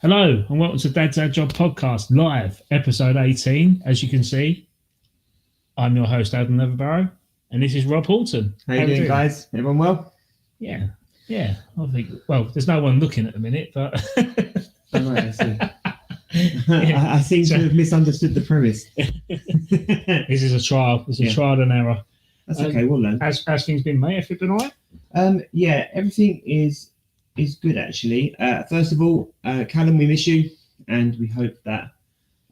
Hello and welcome to Dad's Dad Job Podcast Live, episode 18. As you can see, I'm your host, Adam Neverbarrow, and this is Rob Horton. How you doing, guys? Everyone well? Yeah. I think, well, there's no one looking at the minute, but... Oh, right, I see. I seem to have misunderstood the premise. This is a trial. It's a trial and error. That's okay, we'll learn. Has things been, mate? Have you been all right? Yeah, everything is good, actually. First of all, Callum, we miss you, and we hope that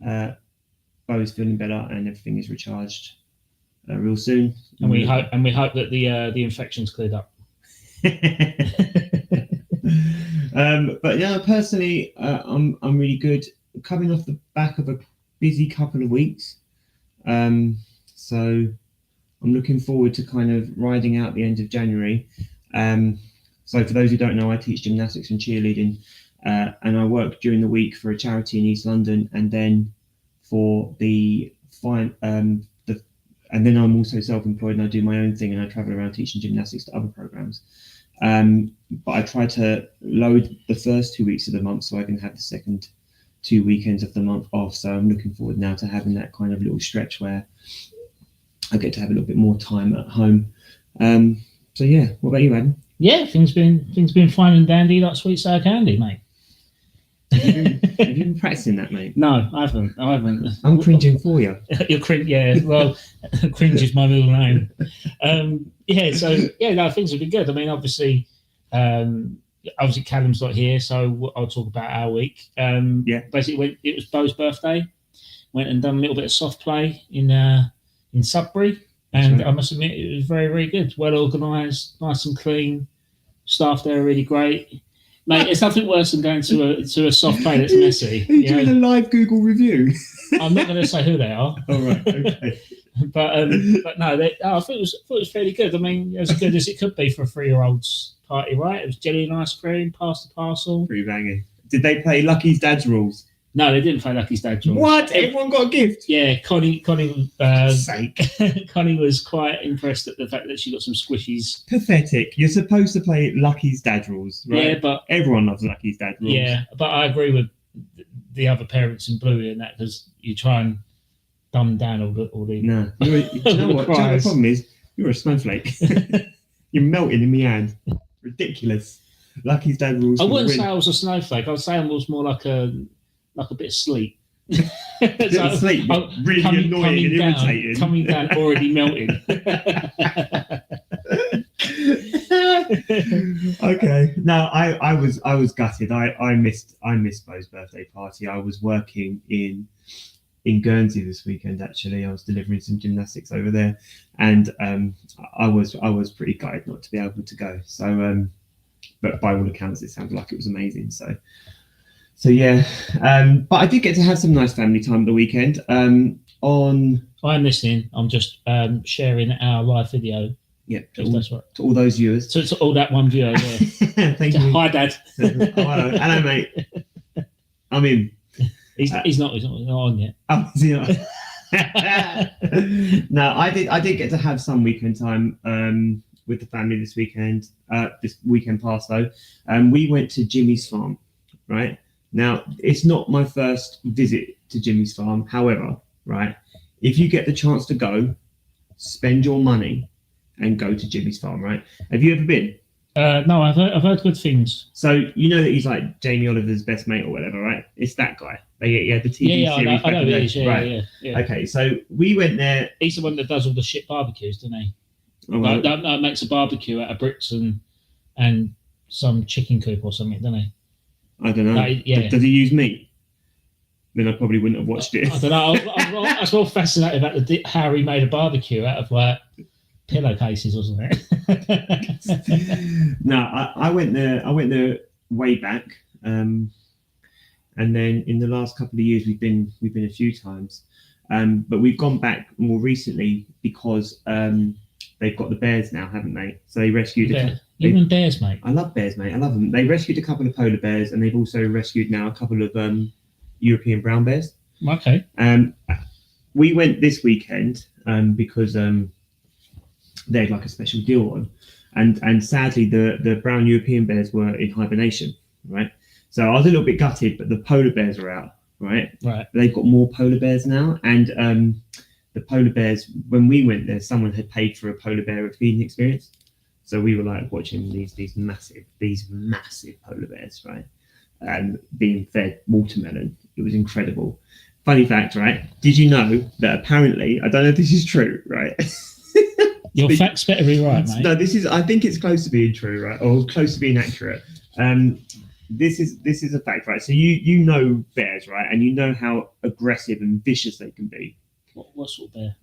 Bo is feeling better and everything is recharged real soon. And we hope that the infection's cleared up. But yeah, personally, I'm really good. Coming off the back of a busy couple of weeks, so I'm looking forward to kind of riding out the end of January. So for those who don't know, I teach gymnastics and cheerleading, and I work during the week for a charity in East London, and then for and then I'm also self-employed and I do my own thing and I travel around teaching gymnastics to other programs. But I try to load the first 2 weeks of the month so I can have the second 2 weekends of the month off. So I'm looking forward now to having that kind of little stretch where I get to have a little bit more time at home. So yeah, what about you, Adam? Yeah, things been fine and dandy like sweet sour candy, mate. Have you been practicing that, mate? No, I haven't. I'm cringing for you. You're cringe, yeah. Well, cringe is my middle name. No, things have been good. I mean, obviously, Callum's not here, so I'll talk about our week. Basically, it was Bo's birthday. Went and done a little bit of soft play in Sudbury, and I must admit it was very, very good. Well organised, nice and clean. Staff there are really great. Mate, it's nothing worse than going to a soft play that's messy. Are you doing a live Google review? I'm not going to say who they are. All right, okay. But no, I thought it was fairly good. I mean, as good as it could be for a 3-year-old's party, right? It was jelly and ice cream, past the parcel. Pretty banging. Did they play Lucky's Dad's rules? No, they didn't play Lucky's Dad's rules. What? Everyone got a gift? Yeah, Connie. Sake. Connie was quite impressed at the fact that she got some squishies. Pathetic. You're supposed to play Lucky's Dad's rules, right? Yeah, but everyone loves Lucky's Dad's rules. Yeah, but I agree with the other parents in Bluey in that because you try and dumb down all the. No, do you know what? The problem is you're a snowflake. You're melting in my hand. Ridiculous. Lucky's Dad's rules. I wouldn't say I was a snowflake. I would say I was more like a bit of sleep. Sleep, really annoying and irritating. Coming down, already melting. Okay. No, I was gutted. I missed Bo's birthday party. I was working in Guernsey this weekend. Actually, I was delivering some gymnastics over there, and I was pretty gutted not to be able to go. So, but by all accounts, it sounded like it was amazing. So yeah, but I did get to have some nice family time at the weekend. I'm listening. I'm just sharing our live video. Yeah, to all those viewers. To all that one viewer. Yeah. Thank you. Hi, Dad. Hello, mate. I'm in. He's not on yet. Oh, is he not? No, I did get to have some weekend time with the family this weekend. This weekend past though, we went to Jimmy's farm. Right. Now, it's not my first visit to Jimmy's farm. However, right, if you get the chance to go, spend your money and go to Jimmy's farm, right? Have you ever been? No, I've heard good things. So you know that he's like Jamie Oliver's best mate or whatever, right? It's that guy. He had the TV series. I know he is, right. Yeah. Okay, so we went there. He's the one that does all the shit barbecues, doesn't he? Oh, well. That makes a barbecue out of bricks and some chicken coop or something, doesn't he? I don't know. Does he use meat? Then I probably wouldn't have watched it. I don't know. I was more fascinated about how he made a barbecue out of like pillowcases, wasn't it? No, I went there. I went there way back, and then in the last couple of years we've been a few times, but we've gone back more recently because they've got the bears now, haven't they? So they rescued. Even bears, mate. I love bears, mate. I love them. They rescued a couple of polar bears, and they've also rescued now a couple of European brown bears. Okay. We went this weekend because they had like a special deal on, and sadly the brown European bears were in hibernation, right? So I was a little bit gutted, but the polar bears are out, right? Right. They've got more polar bears now, and the polar bears, when we went there, someone had paid for a polar bear feeding experience. So we were like watching these massive polar bears, right? And being fed watermelon. It was incredible. Funny fact, right? Did you know that apparently, I don't know if this is true, right? Your facts better be right, mate. No, I think it's close to being true, right? Or close to being accurate. This is a fact, right? So you know bears, right? And you know how aggressive and vicious they can be. What sort of bear?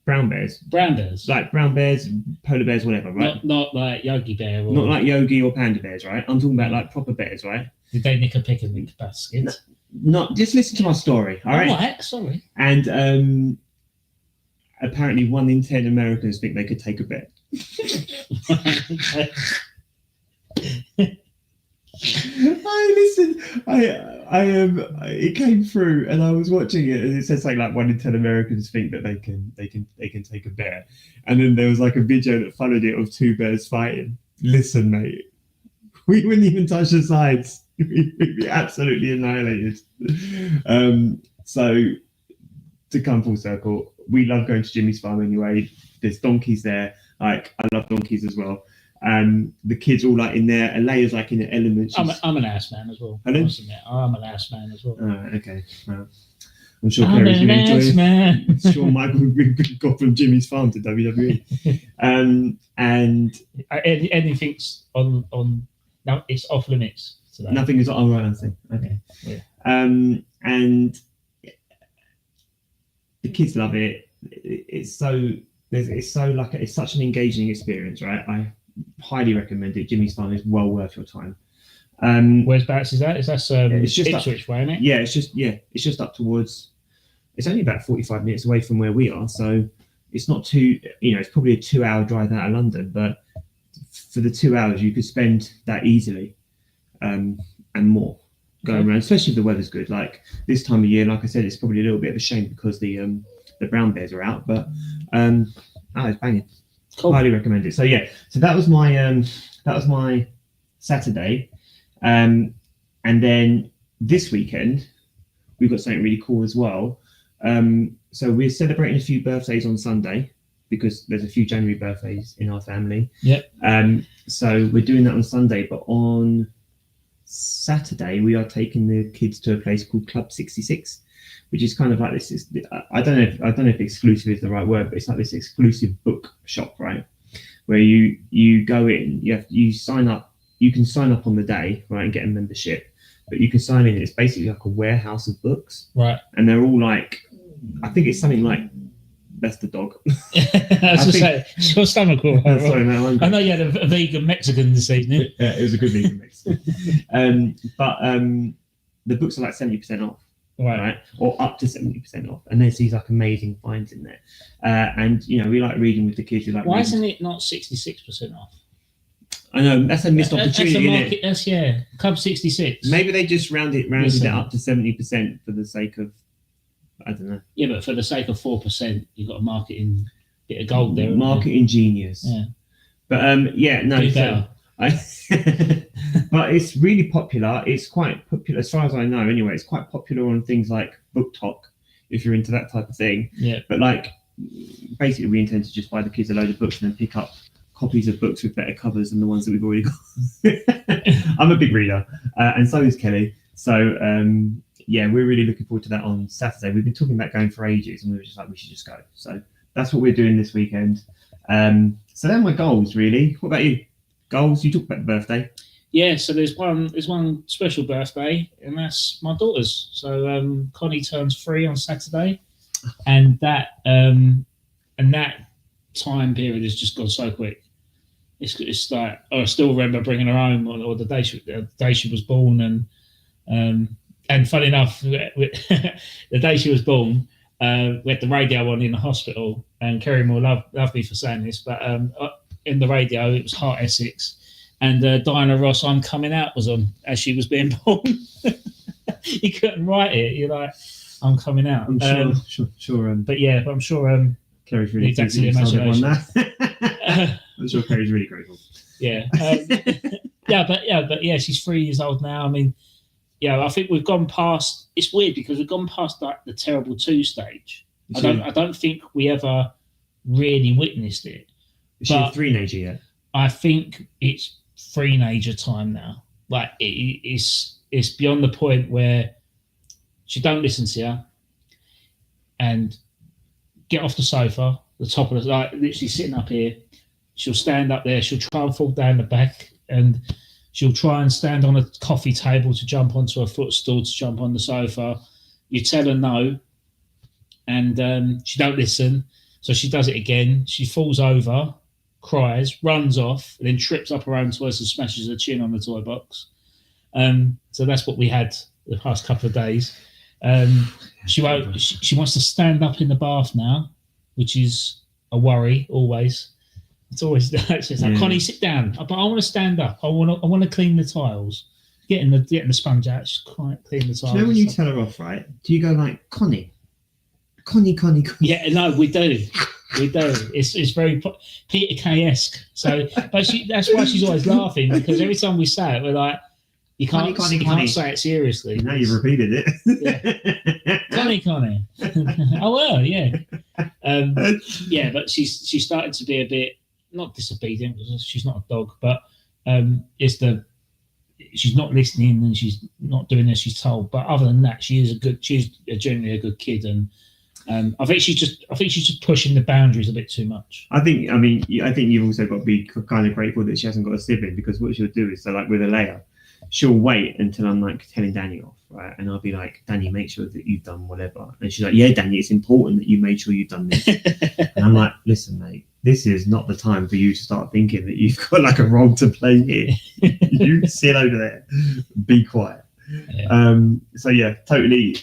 Brown bears. Brown bears. Like brown bears, polar bears, whatever, right? Not like Yogi Bear. Not like Yogi or panda bears, right? I'm talking about like proper bears, right? Did they nick a picnic basket? Not just listen to my story, all right? All right, sorry. And apparently 1 in 10 Americans think they could take a bear. It came through, and I was watching it, and it says something like 1 in 10 Americans think that they can take a bear, and then there was like a video that followed it of 2 bears fighting. Listen, mate, we wouldn't even touch the sides. We'd be absolutely annihilated. So to come full circle, we love going to Jimmy's farm anyway. There's donkeys there. Like, I love donkeys as well. The kids all like in there. Alea's like in the element. I'm an ass man as well. I'm an ass man as well. Okay. I'm sure Clary's going to enjoy it. I'm sure Michael would go from Jimmy's farm to WWE. And anything's on. No, it's off limits. Today. Nothing is. Oh, right, I see. Okay. Yeah. And the kids love it. It's such an engaging experience, right? I highly recommend it. Jimmy's Farm is well worth your time. Whereabouts is that? Is that it's just Ipswich way, isn't it? Yeah, it's just up towards. It's only about 45 minutes away from where we are, so it's not too. It's probably a 2-hour drive out of London, but for the 2 hours you could spend that easily, and more going around, especially if the weather's good. Like this time of year, like I said, it's probably a little bit of a shame because the brown bears are out, but it's banging. Cool. Highly recommend it. So that was my Saturday, and then this weekend we've got something really cool as well. So we're celebrating a few birthdays on Sunday because there's a few January birthdays in our family. Yep. So we're doing that on Sunday, but on Saturday we are taking the kids to a place called Club 66, which is kind of like this. I don't know if exclusive is the right word, but it's like this exclusive book shop, right? Where you go in, you sign up. You can sign up on the day, right, and get a membership. But you can sign in. It's basically like a warehouse of books, right? And they're all like, I think it's something like. That's the dog. I was say, it's your stomach will. Sorry, man, I know you had a vegan Mexican this evening. Yeah, it was a good vegan Mexican. But the books are like 70% off, right? Or up to 70% off. And there's these like amazing finds in there. And we like reading with the kids. Why isn't it not 66% off? I know that's a missed opportunity. That's Club 66. Maybe they just rounded it up to 70% for the sake of. I don't know. Yeah, but for the sake of 4%, you've got a marketing bit of gold there. Marketing genius. Yeah. But but it's really popular. It's quite popular as far as I know. Anyway, it's quite popular on things like Book Talk, if you're into that type of thing. Yeah. But like, basically, we intend to just buy the kids a load of books and then pick up copies of books with better covers than the ones that we've already got. I'm a big reader, and so is Kelly. So. We're really looking forward to that on Saturday. We've been talking about going for ages, and we were just like, we should just go. So that's what we're doing this weekend. So they're my goals, really. What about you? Goals? You talked about the birthday. Yeah, so there's one special birthday, and that's my daughter's. So Connie turns 3 on Saturday, and that time period has just gone so quick. It's like I still remember bringing her home, or the day she was born, and funny enough, the day she was born, we had the radio on in the hospital, and Kerry will love me for saying this, but in the radio it was Heart Essex, and Diana Ross "I'm Coming Out" was on as she was being born. You couldn't write it. You're like, "I'm coming out." I'm sure. But I'm sure Kerry's really excited on that. I'm sure Kerry's really grateful. Yeah. But she's 3 years old now. I mean, I think we've gone past. It's weird because we've gone past like the terrible 2 stage. I don't think we ever really witnessed it. Is she a 3-nager yet? I think it's 3-nager time now. Like it's beyond the point where she don't listen to you and get off the sofa, the top of the, like literally sitting up here. She'll stand up there. She'll try and fall down the back, and she'll try and stand on a coffee table to jump onto a footstool to jump on the sofa. You tell her no, and she don't listen. So she does it again. She falls over, cries, runs off, and then trips up her own toys and smashes her chin on the toy box. So that's what we had the past couple of days. She wants to stand up in the bath now, which is a worry always. It's always like, Connie, sit down. But I want to stand up. I want to clean the tiles. Getting the sponge out, just clean the tiles. Do you know when you tell her off, right? Do you go like Connie? Yeah, no, we do. We do. It's very Peter Kay-esque. So, but that's why she's always laughing, because every time we say it, we're like, you can't say it seriously. Now you've repeated it. Yeah. Connie. Oh well, yeah. But she's starting to be a bit not disobedient because she's not a dog, but she's not listening and she's not doing as she's told. But other than that, she's generally a good kid, and I think she's just pushing the boundaries a bit too much. I think you've also got to be kind of grateful that she hasn't got a sibling, because what she'll do is, so like with Alea, she'll wait until I'm like telling Danny off, right? And I'll be like, Danny, make sure that you've done whatever. And she's like, yeah, Danny, it's important that you made sure you've done this. And I'm like, listen, mate, this is not the time for you to start thinking that you've got like a role to play here. You sit over there, be quiet. Yeah. So yeah, totally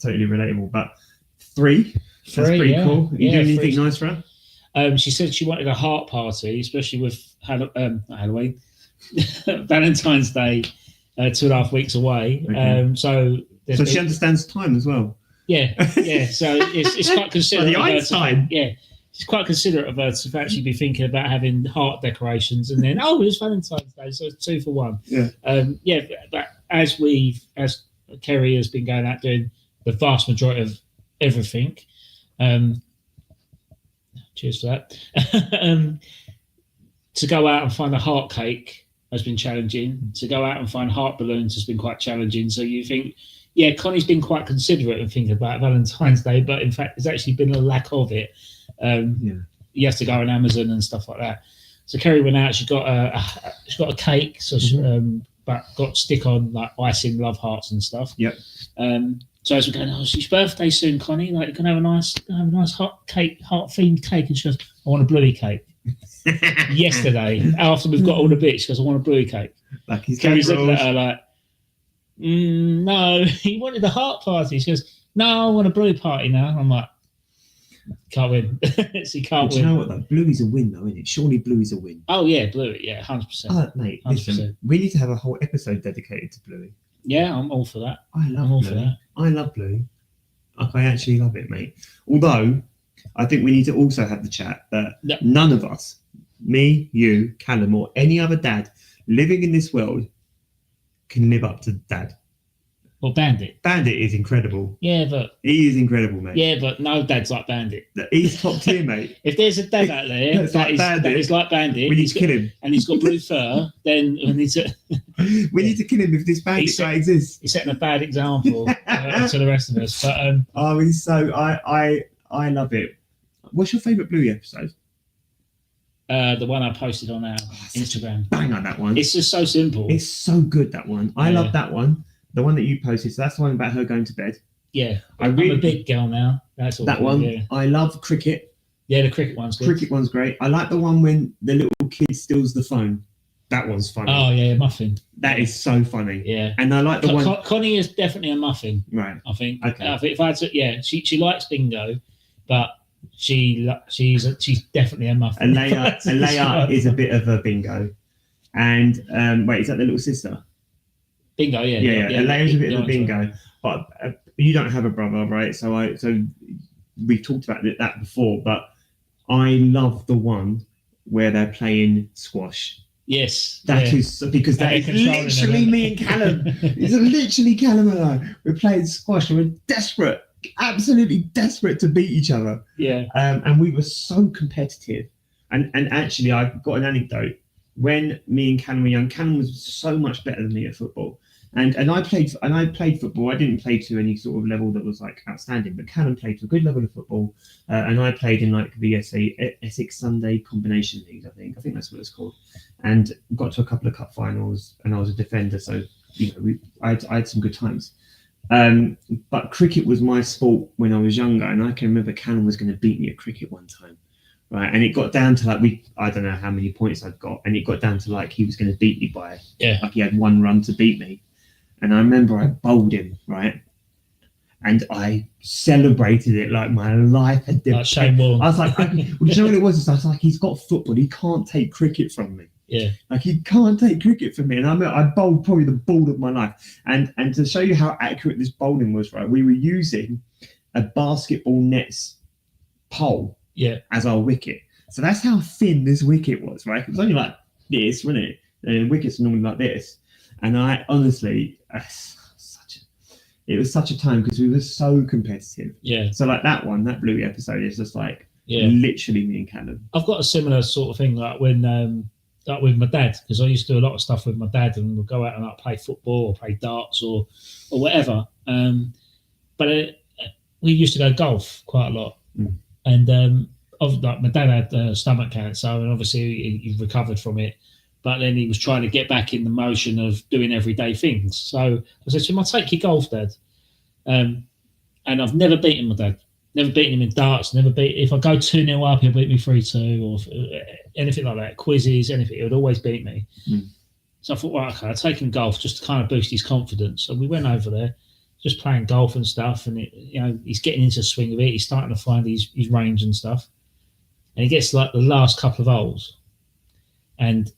relatable. But 3, that's pretty cool. You doing anything nice for her? She said she wanted a heart party, especially with Halloween. Valentine's Day, 2.5 weeks away. Okay. So she understands time as well. Yeah. So it's quite considerate. The Einstein. She's quite considerate of her to actually be thinking about having heart decorations, and then it's Valentine's Day, so it's 2 for 1. Yeah. But as Kerry has been going out doing the vast majority of everything. Cheers for that. To go out and find a heart cake has been challenging. To go out and find heart balloons has been quite challenging. So you think, Connie's been quite considerate and thinking about Valentine's Day, but in fact, there's actually been a lack of it. You have to go on Amazon and stuff like that. So Kerry went out. She got a cake, so but got stick on like icing, love hearts and stuff. Yep. So as we're going, it's your birthday soon, Connie. Like, you're gonna have a nice heart themed cake. And she goes, I want a bluey cake. Yesterday, after we've got all the bits, she goes, I want a bluey cake. Like he's Kerry's looking at her like, no, he wanted a heart party. She goes, no, I want a bluey party now. I'm like, can't win. She can't win. You know what though? Bluey's a win though, isn't it? Surely Bluey's a win. Oh yeah, Bluey, 100%. Mate, 100%. Listen, we need to have a whole episode dedicated to Bluey. Yeah, I'm all for that. I love Bluey. I actually love it, mate. Although, I think we need to also have the chat that none of us, me, you, Callum, or any other dad living in this world can live up to Dad. Well, Bandit. Bandit is incredible. Yeah, but... He is incredible, mate. Yeah, but no dad's like Bandit. He's top tier, mate. If there's a dad out there that is like Bandit... We need to kill him. And he's got blue fur, then we need to... We need to kill him if this Bandit guy exists. He's setting a bad example to the rest of us. But he's so... I love it. What's your favourite Bluey episode? The one I posted on our Instagram. Bang on that one. It's just so simple. It's so good, that one. I love that one. The one that you posted. So that's the one about her going to bed. Yeah. I'm a big girl now. That's all. That one. Yeah. I love cricket. Yeah, the cricket one's good. Cricket one's great. I like the one when the little kid steals the phone. That one's funny. Oh, yeah, Muffin. That is so funny. Yeah. And I like the one... Connie is definitely a Muffin. Right. I think. Okay. I think if I had to... she likes bingo, but... She's definitely a Muffin. Alea is a bit of a bingo, and is that the little sister? Bingo, yeah. Alea's a bit of a bingo, but you don't have a brother, right? So we've talked about that before, but I love the one where they're playing squash Yes. That is because that is literally me and Callum. It's literally Callum and I. We're playing squash and we're desperate, absolutely desperate to beat each other. Yeah. And we were so competitive. And actually, I've got an anecdote. When me and Callum were young, Callum was so much better than me at football. And I played football. I didn't play to any sort of level that was like outstanding, but Callum played to a good level of football, and I played in like the Essex Sunday Combination League. I think that's what it's called, and got to a couple of cup finals, and I was a defender, so I had some good times. But cricket was my sport when I was younger, and I can remember Callum was going to beat me at cricket one time. Right, and it got down to like I don't know how many points I'd got, and it got down to like he was going to beat me by like he had one run to beat me. And I remember I bowled him, right? And I celebrated it like my life had Like Shane Warne. I was like, well, you know what it was? I was like, he's got football. He can't take cricket from me. Yeah. Like, he can't take cricket from me. And I bowled probably the ball of my life. And to show you how accurate this bowling was, right, we were using a basketball net's pole as our wicket. So that's how thin this wicket was, right? It was only like this, wasn't it? And wickets are normally like this. And I honestly, it was such a time because we were so competitive. Yeah. So like that Bluey episode is just like literally me and Callum. I've got a similar sort of thing like when like with my dad, because I used to do a lot of stuff with my dad, and we'll go out and like play football or play darts or whatever. But we used to go golf quite a lot, and like my dad had stomach cancer, and obviously he recovered from it. But then he was trying to get back in the motion of doing everyday things. So I said to him, I'll take you golf, Dad. And I've never beaten my dad. Never beaten him in darts. If I go 2-0 up, he'll beat me 3-2 or anything like that. Quizzes, anything. He would always beat me. So I thought, well, okay, I'll take him golf just to kind of boost his confidence. So we went over there, just playing golf and stuff. And, he's getting into the swing of it. He's starting to find his range and stuff. And he gets to like the last couple of holes. And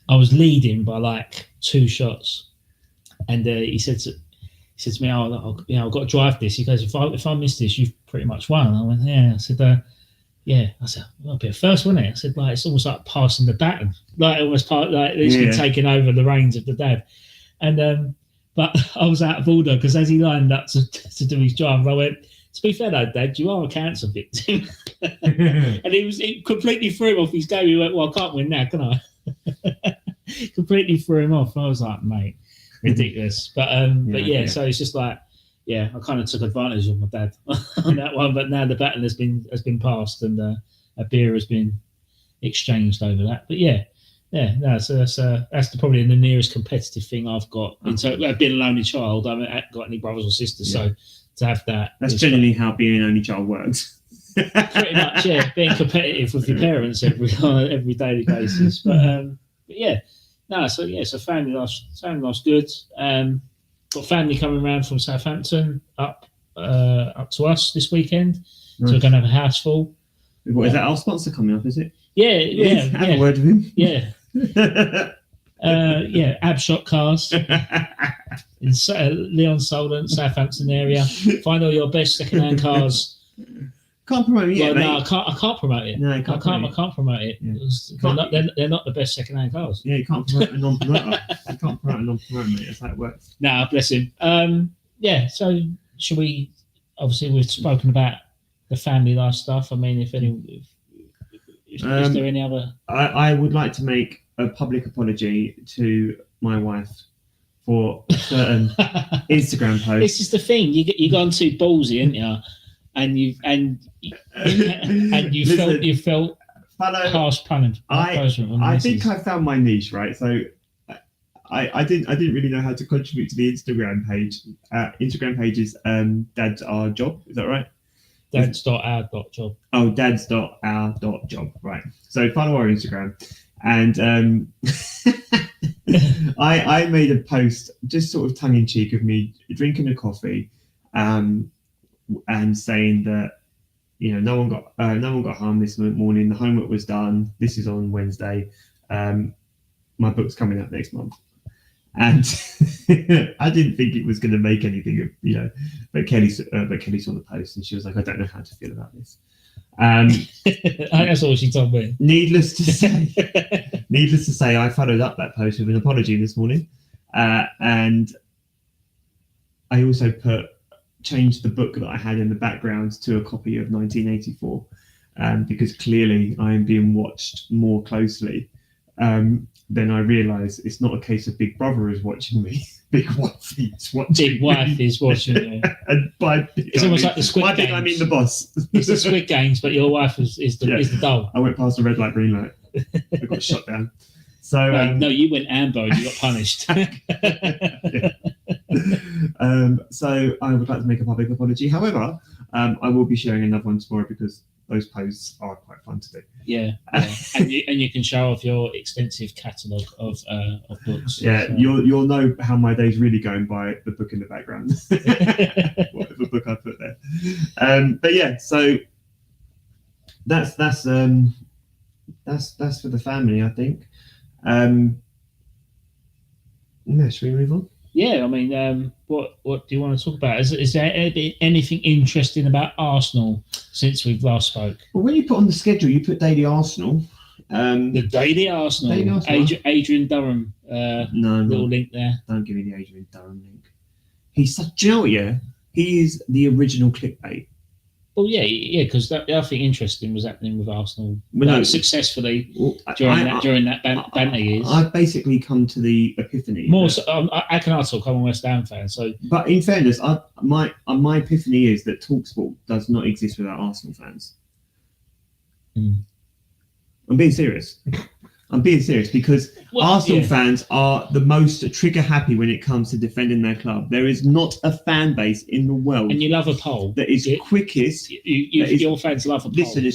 I was leading by like 2 shots, and he said to me, I've got to drive this. He goes, if I miss this, you've pretty much won. I went, yeah. I said, yeah. I said, well, I'll be a first, wouldn't it? I said, like, it's almost like passing the baton, like almost like he's been taking over the reins of the dad. And but I was out of order because as he lined up to do his drive, I went, to be fair though, Dad, you are a cancer victim. And it completely threw him off his game. He went, well, I can't win now, can I? Completely threw him off. I was like, mate, ridiculous. But so it's just like, I kind of took advantage of my dad on that one. But now the baton has been passed, and a beer has been exchanged over that. But so that's probably the nearest competitive thing I've got. I've been an only child. I haven't got any brothers or sisters, so to have that's generally how being an only child works. Pretty much, being competitive with your parents every daily basis. So family life's good. Got family coming around from Southampton up to us this weekend. Nice. So we're going to have a house full. What is that? Our sponsor coming up, is it? Yeah. Have a word with him. Yeah. Abshot Cars in Leon Solent, Southampton area. Find all your best second-hand cars. Can't promote it yet, mate. No, I can't promote it. No, I can't promote it. Yeah. They're not the best second-hand cars. Yeah, you can't promote a non-promoter. You can't promote a non-promoter, mate. That's how it works. No, bless him. So should we? Obviously, we've spoken about the family life stuff. I mean, is there any other? I would like to make a public apology to my wife for certain Instagram posts. This is the thing. You gone too ballsy, ain't you? And you felt harsh punishment. I think I found my niche, right? So I didn't really know how to contribute to the Instagram page. Instagram page is Dad's Our Job. Is that right? Dads.our.job. Oh, dads.our.job. Right. So follow our Instagram, and I made a post just sort of tongue in cheek of me drinking a coffee, and saying that no one got harmed this morning. The homework was done. This is on Wednesday. My book's coming out next month, and I didn't think it was going to make anything of But Kelly saw the post, and she was like, I don't know how to feel about this. That's all she told me. Needless to say, I followed up that post with an apology this morning, and I also changed the book that I had in the background to a copy of 1984, because clearly I am being watched more closely. Then I realise it's not a case of Big Brother is watching me. Big Wife is watching Big Wife is watching you. And by it's almost like the Squid Games. I mean the boss. It's the Squid Games, but your wife is the doll. I went past the red light, green light. I got shot down. So no, you went amber and you got punished. So I would like to make a public apology. However, I will be sharing another one tomorrow because those posts are quite fun to do. Yeah. and you can show off your extensive catalogue of books. Yeah, so. You'll know how my day's really going by the book in the background. Whatever book I put there. But yeah, so that's for the family, I think. Should we move on? Yeah, I mean, what do you want to talk about? Is there anything interesting about Arsenal since we've last spoke? Well, when you put on the schedule, you put Daily Arsenal. The Daily Arsenal. Adrian Durham. Little link there. Don't give me the Adrian Durham link. He's such. Do you know what? Yeah, he is the original clickbait. Well, yeah, because the other thing interesting was happening with Arsenal successfully during that banter years. I've basically come to the epiphany. I can also come a West Ham fan. So, but in fairness, my epiphany is that TalkSport does not exist without Arsenal fans. I'm being serious. Because Arsenal fans are the most trigger happy when it comes to defending their club. There is not a fan base in the world. And you love a poll. That is quickest. Your fans love a poll. Listen,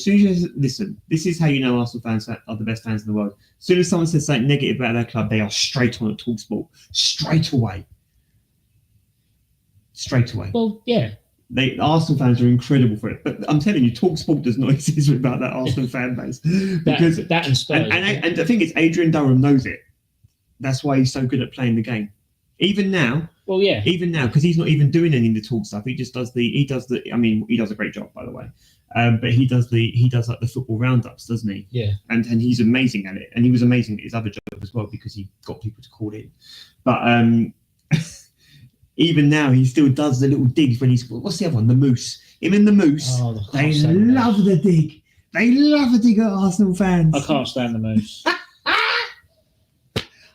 this is how you know Arsenal fans are the best fans in the world. As soon as someone says something negative about their club, they are straight on at TalkSport. Straight away. Well, yeah. Arsenal fans are incredible for it, but I'm telling you, TalkSport does not exist without that Arsenal fan base. Because that and Spurs. And the thing is, Adrian Durham knows it. That's why he's so good at playing the game. Even now. Well, yeah. Even now, because he's not even doing any of the talk stuff. He just does he does a great job, by the way. But he does like the football roundups, doesn't he? Yeah. And he's amazing at it. And he was amazing at his other job as well because he got people to call in. But even now, he still does the little digs when he's... What's the other one? The Moose. Him and the Moose. They love the dig. They love a dig at Arsenal fans. I can't stand the Moose.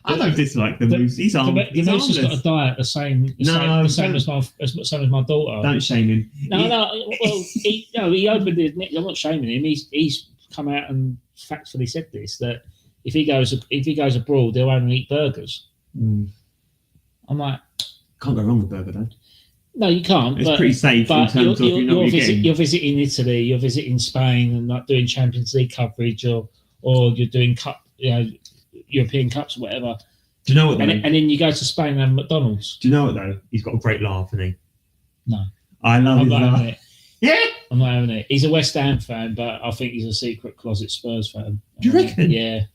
I don't dislike the Moose. He's harmless. The Moose has got a diet the same as my daughter. Don't shame him. No. Well, he opened his... I'm not shaming him. He's come out and factfully said this, that if he goes abroad, he'll only eat burgers. I'm like... Can't go wrong with burger, though. No, you can't. It's pretty safe in terms of you're visiting Italy, you're visiting Spain, and like doing Champions League coverage, or you're doing European Cups or whatever. Do you know what? And then you go to Spain and have McDonald's. Do you know what though? He's got a great laugh, hasn't he? No, I love his laugh. Yeah, I'm not having it. He's a West Ham fan, but I think he's a secret closet Spurs fan. Do you reckon? Yeah.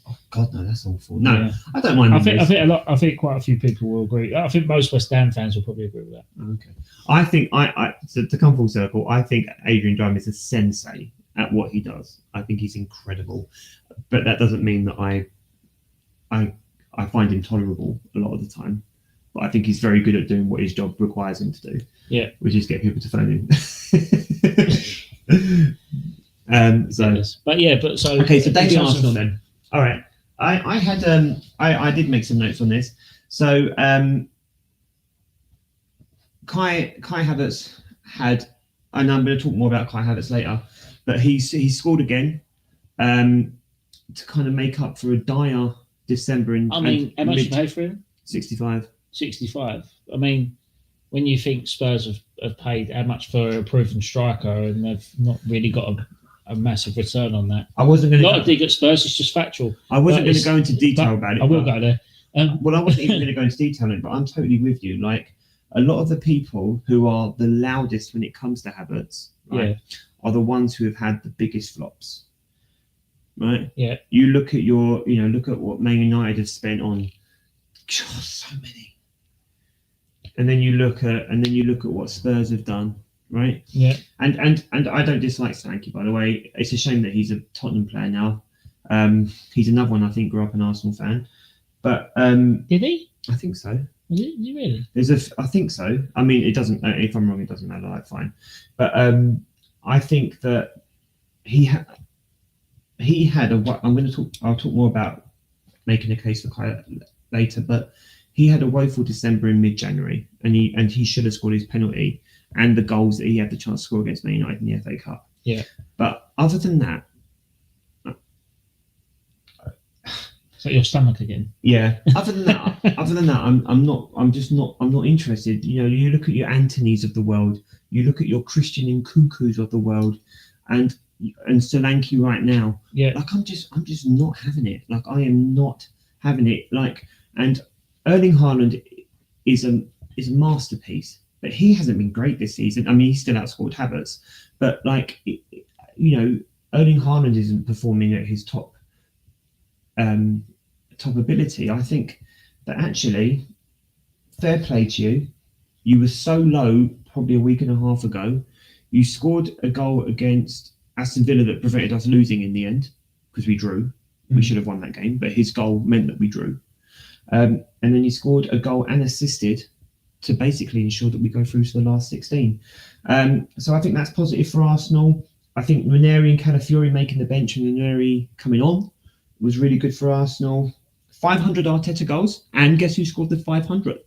Oh God, no, that's awful. No, yeah. I don't mind. I think quite a few people will agree. I think most West Ham fans will probably agree with that. Okay. I think to come full circle, I think Adrian Durham is a sensei at what he does. I think he's incredible, but that doesn't mean that I find him tolerable a lot of the time. But I think he's very good at doing what his job requires him to do. Yeah, which is get people to phone in. So Daily Arsenal then. All right, I had I did make some notes on this. So Kai Havertz had, and I'm going to talk more about Kai Havertz later, but he scored again to kind of make up for a dire December. How much you paid for him? 65. 65. I mean, when you think Spurs have paid how much for a proven striker and they've not really got a massive return on that. I wasn't going to... Not a dig at Spurs, it's just factual. I wasn't going to go into detail about it. I will go there. Well, I wasn't even going to go into detail on it, but I'm totally with you. Like, a lot of the people who are the loudest when it comes to Havertz, right, are the ones who have had the biggest flops. Right? Yeah. You look at look at what Man United have spent on. God, so many. And then you look at what Spurs have done. right? Yeah. And I don't dislike Solanke, by the way. It's a shame that he's a Tottenham player now. He's another one I think grew up an Arsenal fan, but did he? I think so. Did he really? I think so. I mean, it doesn't. If I'm wrong, it doesn't matter. Like, fine. But I think that he had a. I'll talk more about making a case for Kai later, but he had a woeful December in mid-January, and he should have scored his penalty and the goals that he had the chance to score against Man United in the FA Cup. Yeah. But other than that, is that your stomach again? Yeah. Other than that, I'm not interested. You know, you look at your Antonys of the world, you look at your Christian Nkunkus of the world, and Solanke right now. Yeah. Like I'm just not having it. Like I am not having it. Like, and Erling Haaland is a masterpiece, but he hasn't been great this season. I mean, he's still outscored Havertz, but like, you know, Erling Haaland isn't performing at his top ability. I think that actually, fair play to you. You were so low probably a week and a half ago. You scored a goal against Aston Villa that prevented us losing in the end because we drew. Mm-hmm. We should have won that game, but his goal meant that we drew. And then he scored a goal and assisted to basically ensure that we go through to the last 16. So I think that's positive for Arsenal. I think Ranieri and Calafiori making the bench and Ranieri coming on was really good for Arsenal. 500 Arteta goals, and guess who scored the 500th?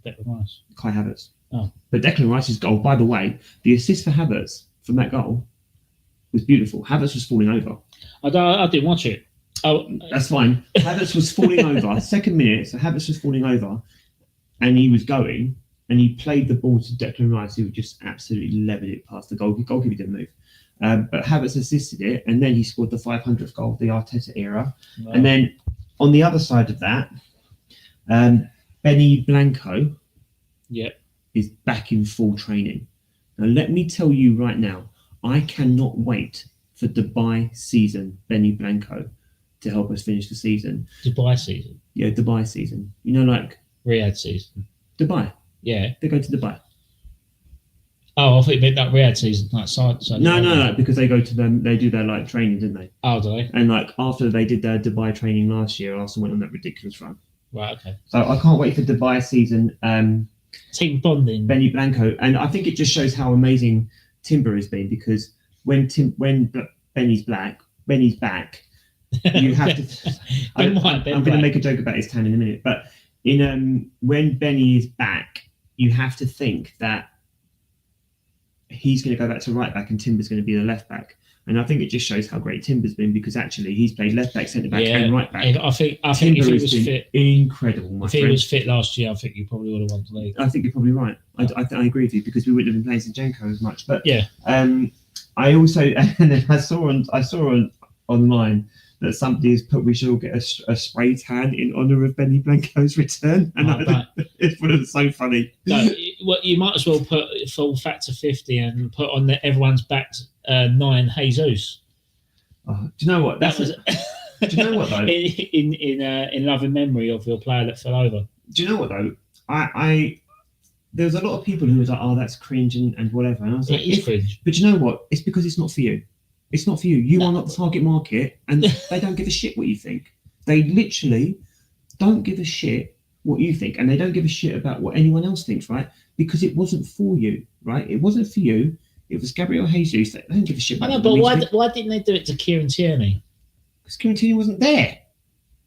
Declan Rice. Kai Havertz. Oh. But Declan Rice's goal, by the way, the assist for Havertz from that goal was beautiful. Havertz was falling over. I didn't watch it. Oh, that's fine. Havertz was falling over. Second minute, so Havertz was falling over, and he was going, and he played the ball to Declan Rice, who just absolutely levered it past the goal. The goalkeeper didn't move. But Havertz assisted it, and then he scored the 500th goal of the Arteta era. Wow. And then on the other side of that, Benny Blanco is back in full training. Now, let me tell you right now, I cannot wait for Dubai season Benny Blanco to help us finish the season. Dubai season? Yeah, Dubai season. You know, like... Riyadh season? Dubai. Yeah. They go to Dubai. Oh, I thought you meant that Riyadh season, like No, because they go to them, they do their like training, didn't they? Oh, do they? And like after they did their Dubai training last year, Arsenal went on that ridiculous run. Right, okay. So I can't wait for Dubai season. Team bonding. Benny Blanco, and I think it just shows how amazing Timber has been because when Benny's back, you have to. I'm going to make a joke about his tan in a minute, but when Benny is back, you have to think that he's going to go back to right back and Timber's going to be the left back. And I think it just shows how great Timber's been because actually he's played left back, centre back, and right back. I think if he was fit, incredible. If he was fit last year, I think you probably would have won the league. I think you're probably right. I agree with you because we wouldn't have been playing Zinchenko as much. But yeah, I also and then I saw online that somebody has put we should all get a spray tan in honour of Benny Blanco's return, and it's so funny. No, you might as well put full factor 50 and put on everyone's back 9 Jesus. Oh, do you know what? Do you know what though? in loving memory of your player that fell over. Do you know what though? I there was a lot of people who was like, "Oh, that's cringe" and whatever, and I was like, "It's cringe." But you know what? It's because it's not for you. It's not for you. You are not the target market, and they don't give a shit what you think. They literally don't give a shit what you think, and they don't give a shit about what anyone else thinks, right? Because it wasn't for you, right? It wasn't for you. It was Gabriel Jesus. They don't give a shit about I know, but why didn't they do it to Kieran Tierney? Because Kieran Tierney wasn't there.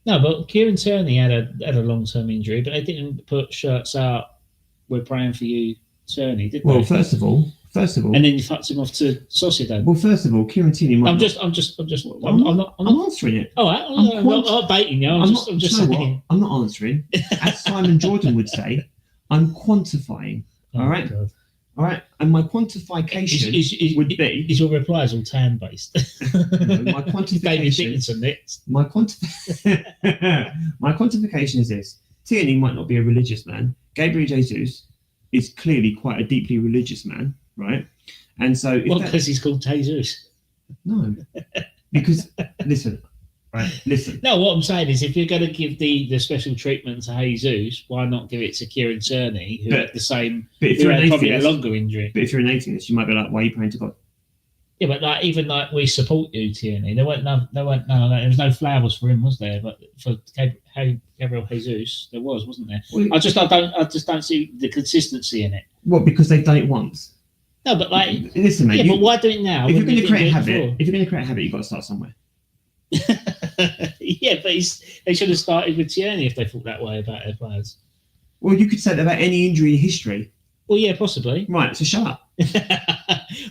No, but Kieran Tierney had a long-term injury, but they didn't put shirts out, "We're praying for you, Tierney," did they? Well, first of all, and then you fucked him off to Sociedad. Well, first of all, Kieran Tierney might. I'm not answering it. Oh, I'm not baiting you. I'm just saying. I'm not answering. As Simon Jordan would say, I'm quantifying. All right. God. All right. And my quantification would be. Is your replies all tan based? No, my quantification. My quantification is this: Tierney might not be a religious man. Gabriel Jesus is clearly quite a deeply religious man. Right, and so because he's called Jesus. No, because listen, Right, listen. No, what I'm saying is, if you're going to give the special treatment to Jesus, why not give it to Kieran Tierney, who had the same, but if who you're had an probably atheist, a longer injury? But if you're an atheist, you might be like, why are you praying to God? Yeah, but like even like we support you, Tierney. There was no flowers for him, was there? But for Gabriel Jesus, there wasn't there? Well, I just don't see the consistency in it. What? Because they've done it once. No, but like, listen, mate. Yeah, but why do it now? If you're going to create a habit, you've got to start somewhere. Yeah, but they should have started with Tierney if they thought that way about their players. Well, you could say that about any injury in history. Well, yeah, possibly. Right, so shut up.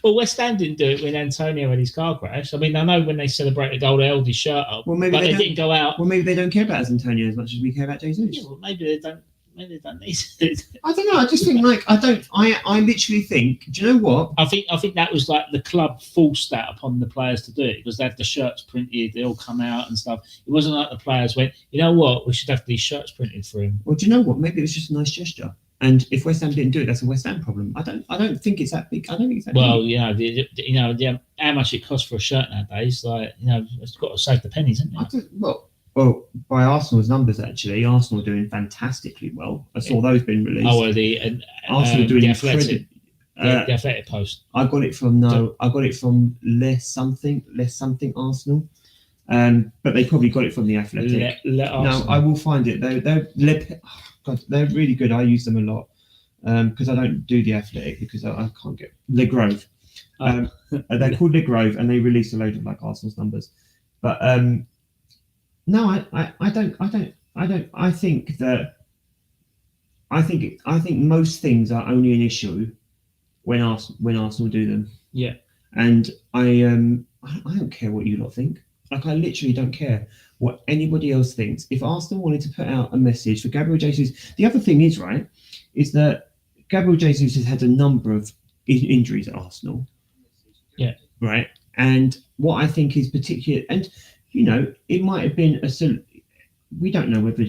Well, West Ham didn't do it when Antonio had his car crash. I mean, I know when they celebrated a goal, they held his shirt up. Well, maybe but they didn't go out. Well, maybe they don't care about Antonio as much as we care about Jesus. Yeah, well, maybe they don't. Maybe they don't need it. I don't know. I just think I literally think. Do you know what? I think that was like the club forced that upon the players to do it because they had the shirts printed. They all come out and stuff. It wasn't like the players went, you know what, we should have these shirts printed for him. Well, do you know what? Maybe it was just a nice gesture. And if West Ham didn't do it, that's a West Ham problem. I don't think it's that big. I don't think it's that big. Yeah, how much it costs for a shirt nowadays? Like, it's got to save the pennies, hasn't it? Well, by Arsenal's numbers, actually, Arsenal are doing fantastically well. I saw those being released. Oh, Arsenal doing the incredible. The Athletic Post. I got it from less something Arsenal. But they probably got it from the Athletic. No, I will find it. They're really good. I use them a lot because I don't do the Athletic because I can't get Le Grove. They're called Le Grove, and they release a load of like Arsenal's numbers. But no, I don't. I think most things are only an issue when Arsenal do them. Yeah. And I don't care what you lot think. Like, I literally don't care what anybody else thinks. If Arsenal wanted to put out a message for Gabriel Jesus, the other thing is, right, is that Gabriel Jesus has had a number of injuries at Arsenal. Yeah. Right. And what I think is particular, and it might have been we don't know whether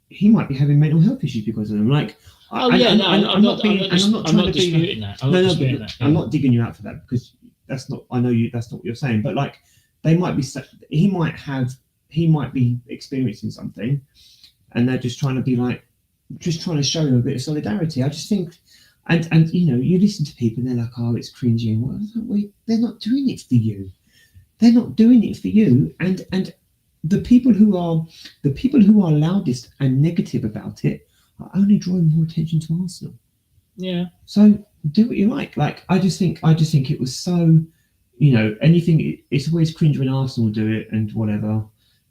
he might be having mental health issues because of them. Like, I'm not disputing that. I'm not digging you out for that because that's not what you're saying. But like, he might be experiencing something, and they're just trying to show him a bit of solidarity. I just think, and you listen to people and they're like, oh, it's cringy and what? They're not doing it for you. They're not doing it for you. And the people who are loudest and negative about it are only drawing more attention to Arsenal. Yeah. So do what you like. Like, I just think it was so, anything. It's always cringe when Arsenal do it and whatever,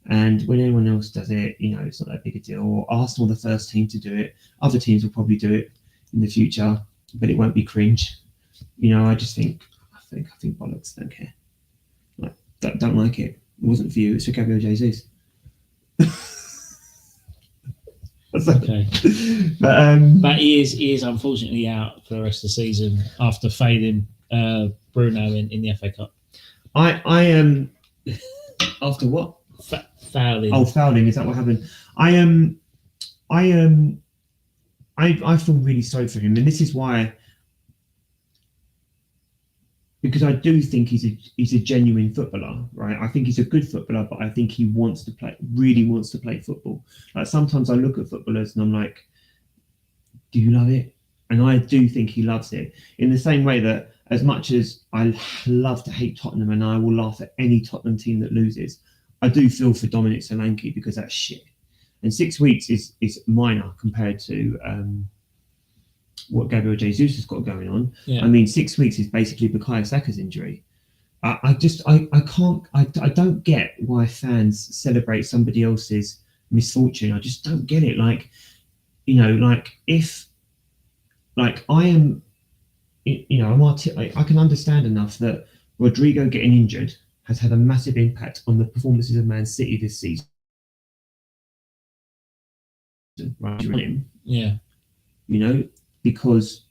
and when anyone else does it, it's not that big a deal. Or Arsenal, the first team to do it. Other teams will probably do it in the future, but it won't be cringe. I think bollocks. Don't care. Like, don't like it. It wasn't for you. It's for Gabriel Jesus. Okay. But he is unfortunately out for the rest of the season after failing Bruno in the FA Cup. I am after what? Fouling. Oh, fouling. Is that what happened? I feel really sorry for him, and this is why. Because I do think he's a genuine footballer, right? I think he's a good footballer, but I think he really wants to play football. Like, sometimes I look at footballers and I'm like, do you love it? And I do think he loves it. In the same way that as much as I love to hate Tottenham and I will laugh at any Tottenham team that loses, I do feel for Dominic Solanke because that's shit. And 6 weeks is minor compared to what Gabriel Jesus has got going on. Yeah. I mean, 6 weeks is basically Bukayo Saka's injury. I don't get why fans celebrate somebody else's misfortune. I just don't get it. Like, I can understand enough that Rodrigo getting injured has had a massive impact on the performances of Man City this season. Right? Yeah. Because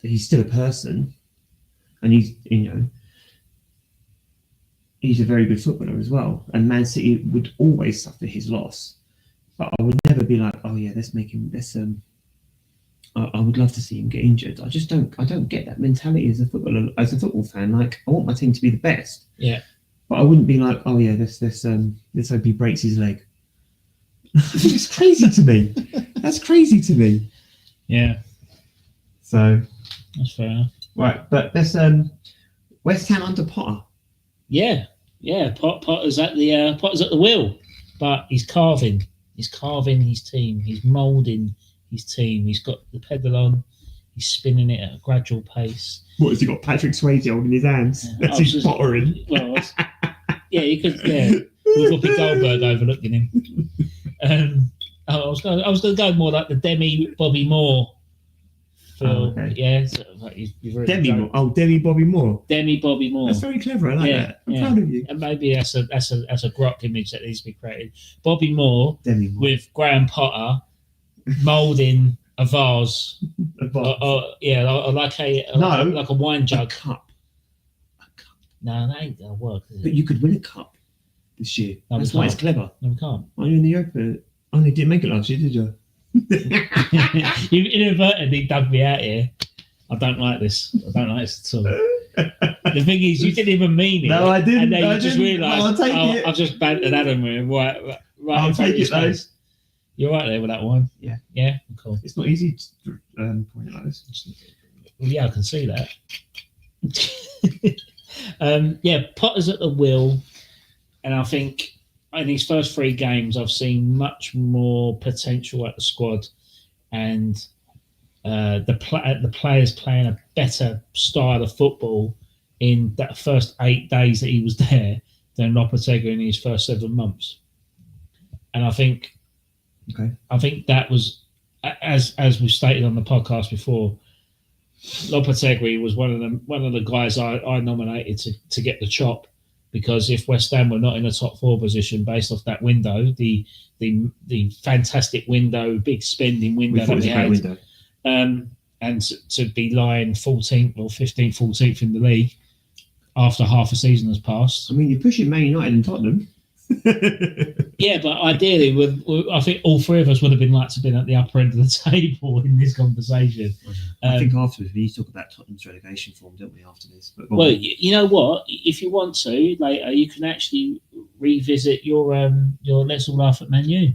he's still a person, and he's a very good footballer as well. And Man City would always suffer his loss, but I would never be like, oh yeah, let's make him. I would love to see him get injured. I just don't. I don't get that mentality as a football fan. Like, I want my team to be the best. Yeah. But I wouldn't be like, oh yeah, let's hope he breaks his leg. It's crazy to me. That's crazy to me. Yeah. So that's fair enough. Right, but let's West Ham under Potter. Yeah. Potter's at the wheel, but he's carving his team. He's moulding his team. He's got the pedal on. He's spinning it at a gradual pace. What has he got? Patrick Swayze holding his hands. That's his pottering. Well, you could. Yeah, we've got Big Goldberg overlooking him. I was going to go more like the Demi Bobby Moore. Okay. Yeah, so, Demi Moore. Oh, Demi Bobby Moore. Demi Bobby Moore. That's very clever. I like that. I'm proud of you. And maybe that's a grok image that needs to be created. Bobby Moore, Demi Moore. with Graham Potter moulding a vase. Like a wine jug. A cup. No, that ain't gonna work. But you could win a cup this year. No, that's why it's clever. No, we can't. Are you in the open? Oh, you didn't make it last year, did you? You inadvertently dug me out here. I don't like this. at all. The thing is, you didn't even mean it. No, I didn't. And then you just realised, I've just bantered Adam with him. Right. I'll take it, though. You're right there with that one. Yeah. Yeah, cool. It's not easy to point it like this. Yeah, I can see that. Potter's at the wheel, and I think in his first 3 games, I've seen much more potential at the squad, and the players playing a better style of football in that first 8 days that he was there than Lopetegui in his first 7 months. And I think that was, as we stated on the podcast before, Lopetegui was one of the guys I nominated to get the chop, because if West Ham were not in the top 4 position based off that window, the fantastic window, big spending window that we had, and to be lying 14th or 15th, 14th in the league after half a season has passed. I mean, you're pushing Man United and Tottenham. Yeah, but ideally, I think all 3 of us would have been like to be at the upper end of the table in this conversation. I think afterwards we need to talk about Tottenham's relegation form, don't we? After this, but well, you know what? If you want to later, you can actually revisit your Let's All Laugh at Man U,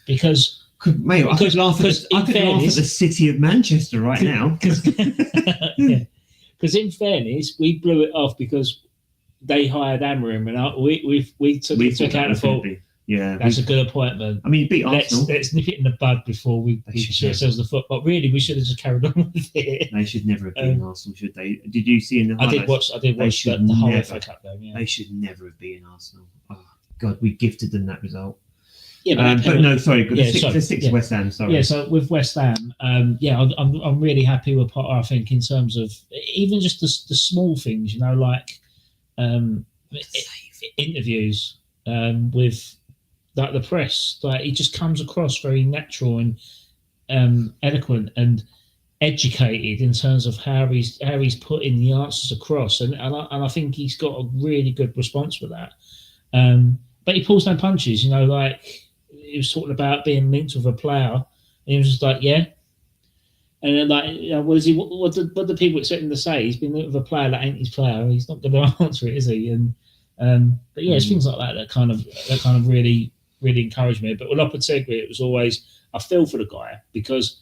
because. Mate, I could laugh at the city of Manchester right now. Because in fairness, we blew it off because they hired Amorim, and we took out the fault. Yeah, that's a good appointment. I mean, beat Arsenal. Let's nip it in the bud before we shoot ourselves the foot. But really, we should have just carried on with it. They should never have beaten Arsenal, should they? Did you see in the highlights? I did watch the whole FA Cup game. Yeah. They should never have beaten Arsenal. Oh God, we gifted them that result. Yeah, but no, sorry. The six West Ham. Sorry. Yeah, so with West Ham, I'm really happy with Potter. I think in terms of even just the small things, like interviews with like the press, like he just comes across very natural and eloquent and educated in terms of how he's putting the answers across, and I think he's got a really good response for that. But he pulls no punches, like. He was talking about being linked with a player, and he was just like, yeah. And then, what do people expect him to say? He's been linked with a player that ain't his player. He's not going to answer it, is he? And but yeah, it's things like that kind of really, really encouraged me. But with Lopetegui, it was always I feel for the guy, because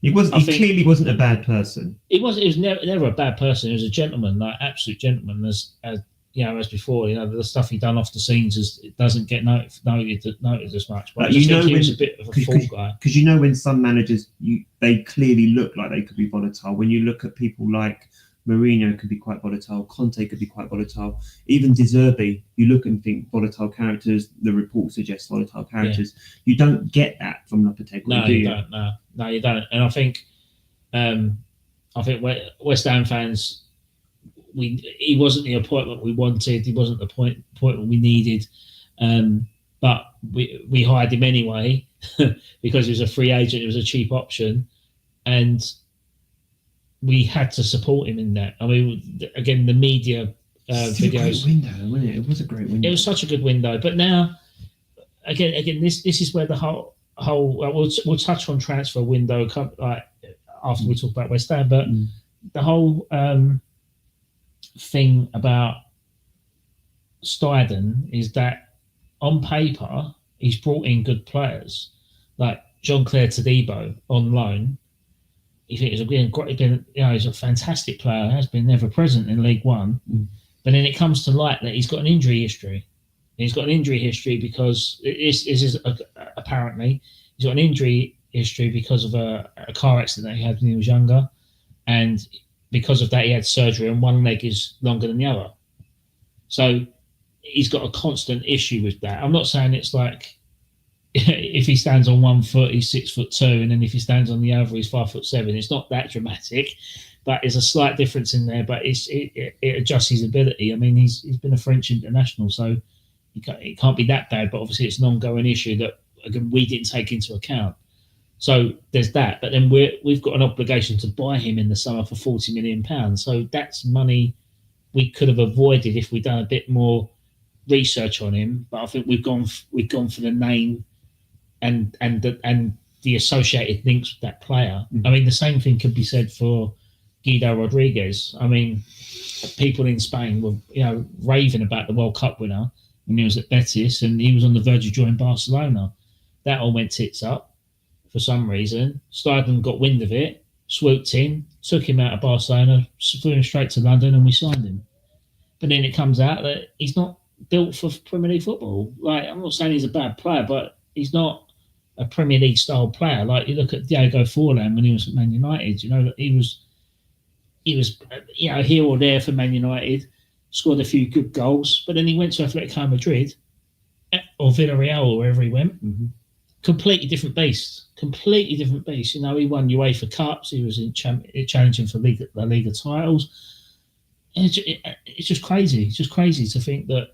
he clearly wasn't a bad person. He was never a bad person. He was a gentleman, like absolute gentleman. As before, the stuff he done off the scenes it doesn't get noted as much. But he was a bit of a fall guy. Because when some managers, they clearly look like they could be volatile. When you look at people like Mourinho, could be quite volatile. Conte could be quite volatile. Even De Zerbi, you look and think volatile characters. The report suggests volatile characters. Yeah. You don't get that from Lopetegui, do you? Don't. No, you don't. And I think West Ham fans. He wasn't the appointment we wanted. He wasn't the appointment we needed, but we hired him anyway because he was a free agent. It was a cheap option, and we had to support him in that. I mean, again, the media videos. A great window, wasn't it? It was a great window. It was such a good window, but now, again, this is where the whole we'll touch on transfer window after we talk about West Ham, but the whole. Thing about Steiden is that on paper he's brought in good players like Jean-Claire Todibo on loan. You think he's a fantastic player, has been never present in League One. But then it comes to light that he's got an injury history. He's got an injury history because apparently he's got an injury history because of a car accident he had when he was younger, and because of that he had surgery and one leg is longer than the other. So he's got a constant issue with that. I'm not saying it's like if he stands on one foot he's 6'2", and then if he stands on the other he's 5'7". It's not that dramatic, but there's a slight difference in there. But it adjusts his ability. I mean, he's been a French international, so it can't be that bad. But obviously, it's an ongoing issue that again we didn't take into account. So there's that. But then we've got an obligation to buy him in the summer for £40 million. So that's money we could have avoided if we'd done a bit more research on him. But I think we've gone for the name and the associated links with that player. I mean, the same thing could be said for Guido Rodriguez. I mean, people in Spain were raving about the World Cup winner when he was at Betis, and he was on the verge of joining Barcelona. That all went tits up for some reason. Steiden got wind of it, swooped in, took him out of Barcelona, flew him straight to London, and we signed him. But then it comes out that he's not built for Premier League football. Like, I'm not saying he's a bad player, but he's not a Premier League style player. Like, you look at Diego Forlan when he was at Man United. He was here or there for Man United, scored a few good goals, but then he went to Atletico Madrid or Villarreal or wherever he went. Completely different beast. He won UEFA Cups. He was challenging for La Liga titles. It's just crazy. It's just crazy to think that,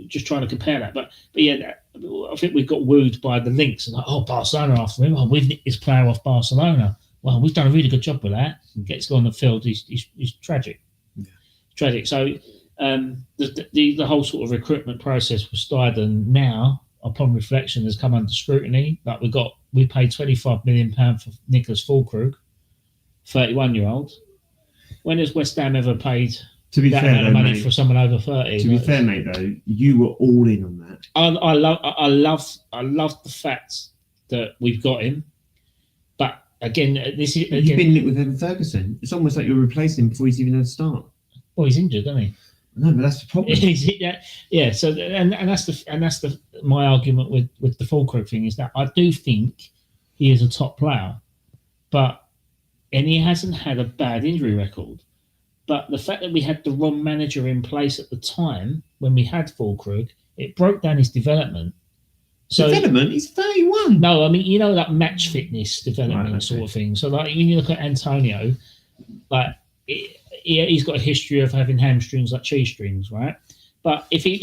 just trying to compare that. But yeah, I think we've got wooed by the links and Barcelona after him. We've nicked this player off Barcelona. Well, we've done a really good job with that. Gets on the field, he's tragic. Yeah. Tragic. So the whole sort of recruitment process for Steiden now, upon reflection, has come under scrutiny. Like we paid £25 million for Nicholas Füllkrug, 31-year-old. When has West Ham ever paid that amount of money for someone over 30? To be fair, mate, though, you were all in on that. I love the fact that we've got him, but again, you've been linked with Evan Ferguson. It's almost like you're replacing him before he's even had a start. Well, he's injured, isn't he? No, but that's the problem. Yeah. So that's my argument with the Füllkrug thing is that I do think he is a top player, and he hasn't had a bad injury record. But the fact that we had the wrong manager in place at the time when we had Füllkrug, it broke down his development. So, development? He's 31. No, I mean, that match fitness development sort of thing. So, like, when you look at Antonio, like, he's got a history of having hamstrings like cheese strings, right? But if he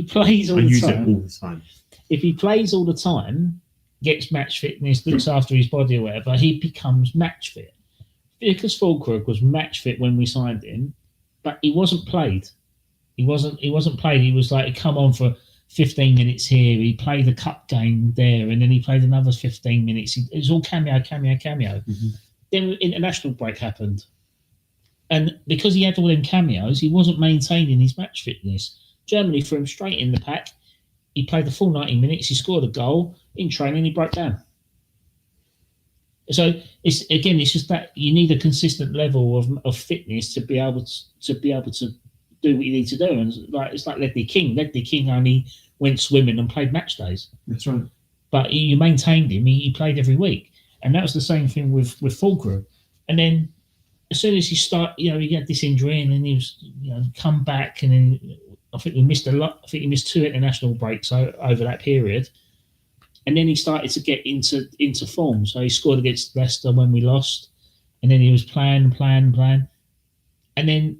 plays all the time, if he plays all the time, gets match fitness, looks after his body or whatever, he becomes match fit. Because Füllkrug was match fit when we signed him, but he wasn't played. He wasn't played. He was like, he'd come on for 15 minutes here. He played a cup game there, and then he played another 15 minutes. It was all cameo. Mm-hmm. Then international break happened. And because he had all them cameos, he wasn't maintaining his match fitness. Germany threw him straight in the pack. He played the full 90 minutes. He scored a goal. In training, he broke down. So it's just that you need a consistent level of fitness to be able to do what you need to do. And it's like Ledley King. Ledley King only went swimming and played match days. That's right. But you maintained him. He played every week, and that was the same thing with Füllkrug. And then as soon as he had this injury, and then he was come back, and then I think we missed a lot. I think he missed 2 international breaks over that period. And then he started to get into form. So he scored against Leicester when we lost, and then he was playing. And then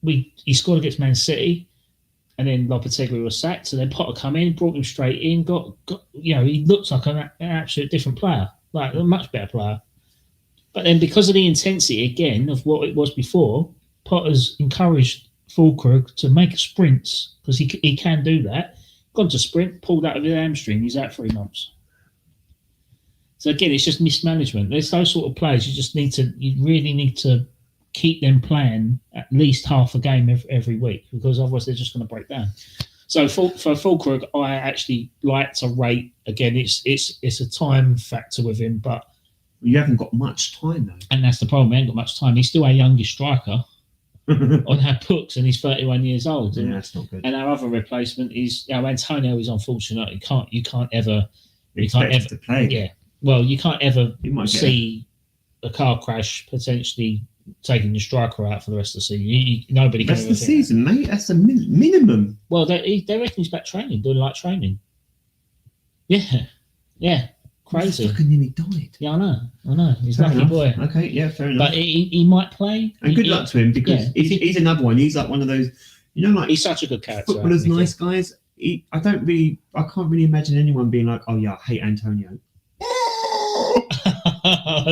he scored against Man City, and then Lopetegui was sacked. So then Potter come in, brought him straight in. Got he looks like an absolute different player, like a much better player. But then because of the intensity again of what it was before, Potter's encouraged Füllkrug to make sprints because he can do that. Gone to sprint, pulled out of his hamstring. He's out 3 months. So again, it's just mismanagement. There's those sort of players you really need to keep them playing at least half a game every week, because otherwise they're just going to break down. So for Fulkrug, I actually like to rate, again, it's a time factor with him, but you haven't got much time though, and that's the problem. We ain't got much time. He's still our youngest striker on our books, and he's 31 years old. Yeah, that's not good. And our other replacement is Antonio. Is unfortunate. You can't ever to play. Yeah, well, you can't ever see a car crash potentially taking the striker out for the rest of the season. Nobody can. That's the season, mate. That's the minimum. Well, they reckon he's back training, doing light training. Yeah, crazy. He fucking nearly died. Yeah, I know. He's a lucky boy. Okay, yeah, fair enough. But he might play. And good luck to him, because he's another one. He's like one of those, like, he's such a good character. Footballers, nice guys. I can't really imagine anyone being like, oh yeah, I hate Antonio.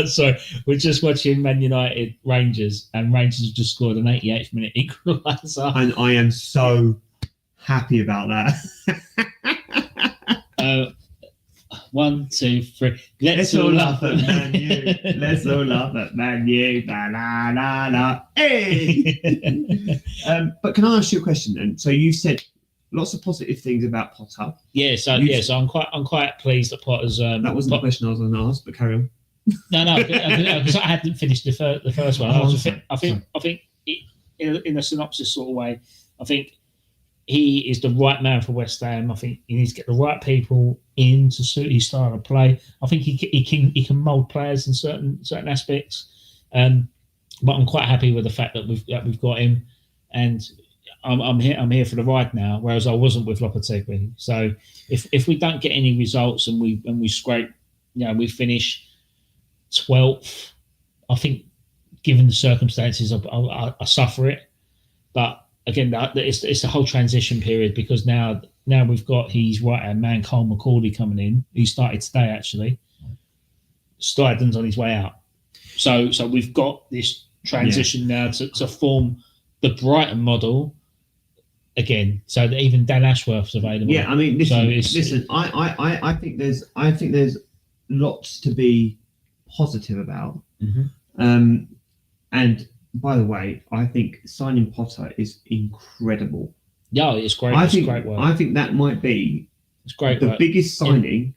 Sorry, we're just watching Man United Rangers, and Rangers have just scored an 88th minute equaliser. And I am so happy about that. 1, 2, 3. Let's all laugh at Man U. Let's all laugh at Man U. La la la la. Hey. But can I ask you a question then? So you said lots of positive things about Potter. So I'm quite pleased that Potter's. That wasn't the question I was going to ask, but carry on. No, because I hadn't finished the first one. I think in a synopsis sort of way, I think he is the right man for West Ham. I think he needs to get the right people in to suit his style of play. I think he can mould players in certain aspects. But I'm quite happy with the fact that we've got him, and I'm here for the ride now. Whereas I wasn't with Lopetegui. So if we don't get any results and we scrape, we finish 12th, I think, given the circumstances, I suffer it. But again, it's a whole transition period, because now we've got his right-hand man, Cole McCauley, coming in. He started today, actually. Stuyden's on his way out. So we've got this transition now to form the Brighton model again, so that even Dan Ashworth's available. Yeah, I mean, listen. I think there's lots to be positive about. Mm-hmm. And by the way, I think signing Potter is incredible. Yeah, it's great. It's great work. I think that might be the biggest signing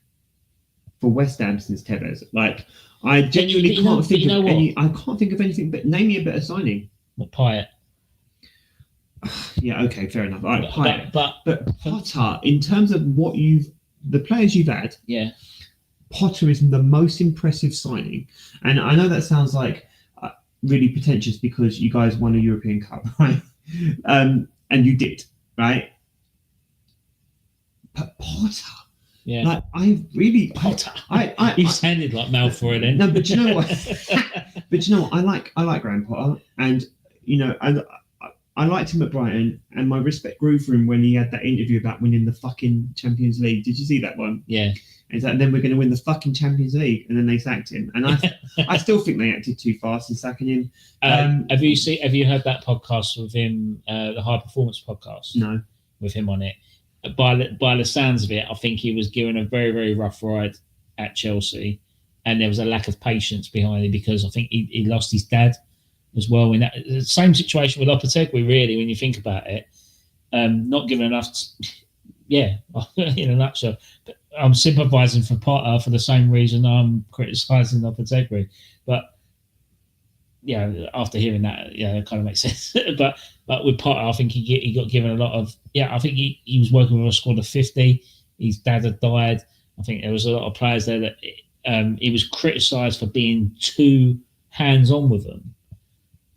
for West Ham since Tevez. Like, I genuinely can't think of any. I can't think of anything. But name me a better signing. What, Pyatt? Yeah. Okay. Fair enough. All right, Pyatt. But Potter, in terms of the players you've had. Yeah. Potter is the most impressive signing, and I know that sounds like really pretentious because you guys won a European Cup, right? And you did, right? But Potter, like Potter. You sounded like Malfoy then. No, but you know what? I like Graham Potter, and I liked him at Brighton, and my respect grew for him when he had that interview about winning the fucking Champions League. Did you see that one? Yeah. Is that then we're going to win the fucking Champions League, and then they sacked him, and I still think they acted too fast in sacking him. Have you heard that podcast with him, the High Performance podcast? No, with him on it. By the sounds of it, I think he was given a very, very rough ride at Chelsea, and there was a lack of patience behind it, because I think he lost his dad as well. In that same situation with Lopetegui, really, when you think about it, not given enough. In a nutshell. But I'm sympathising for Potter for the same reason I'm criticising Lopetegui. But after hearing that, it kind of makes sense. but with Potter, I think he got given a lot of. I think he was working with a squad of 50. His dad had died. I think there was a lot of players there that he was criticised for being too hands-on with them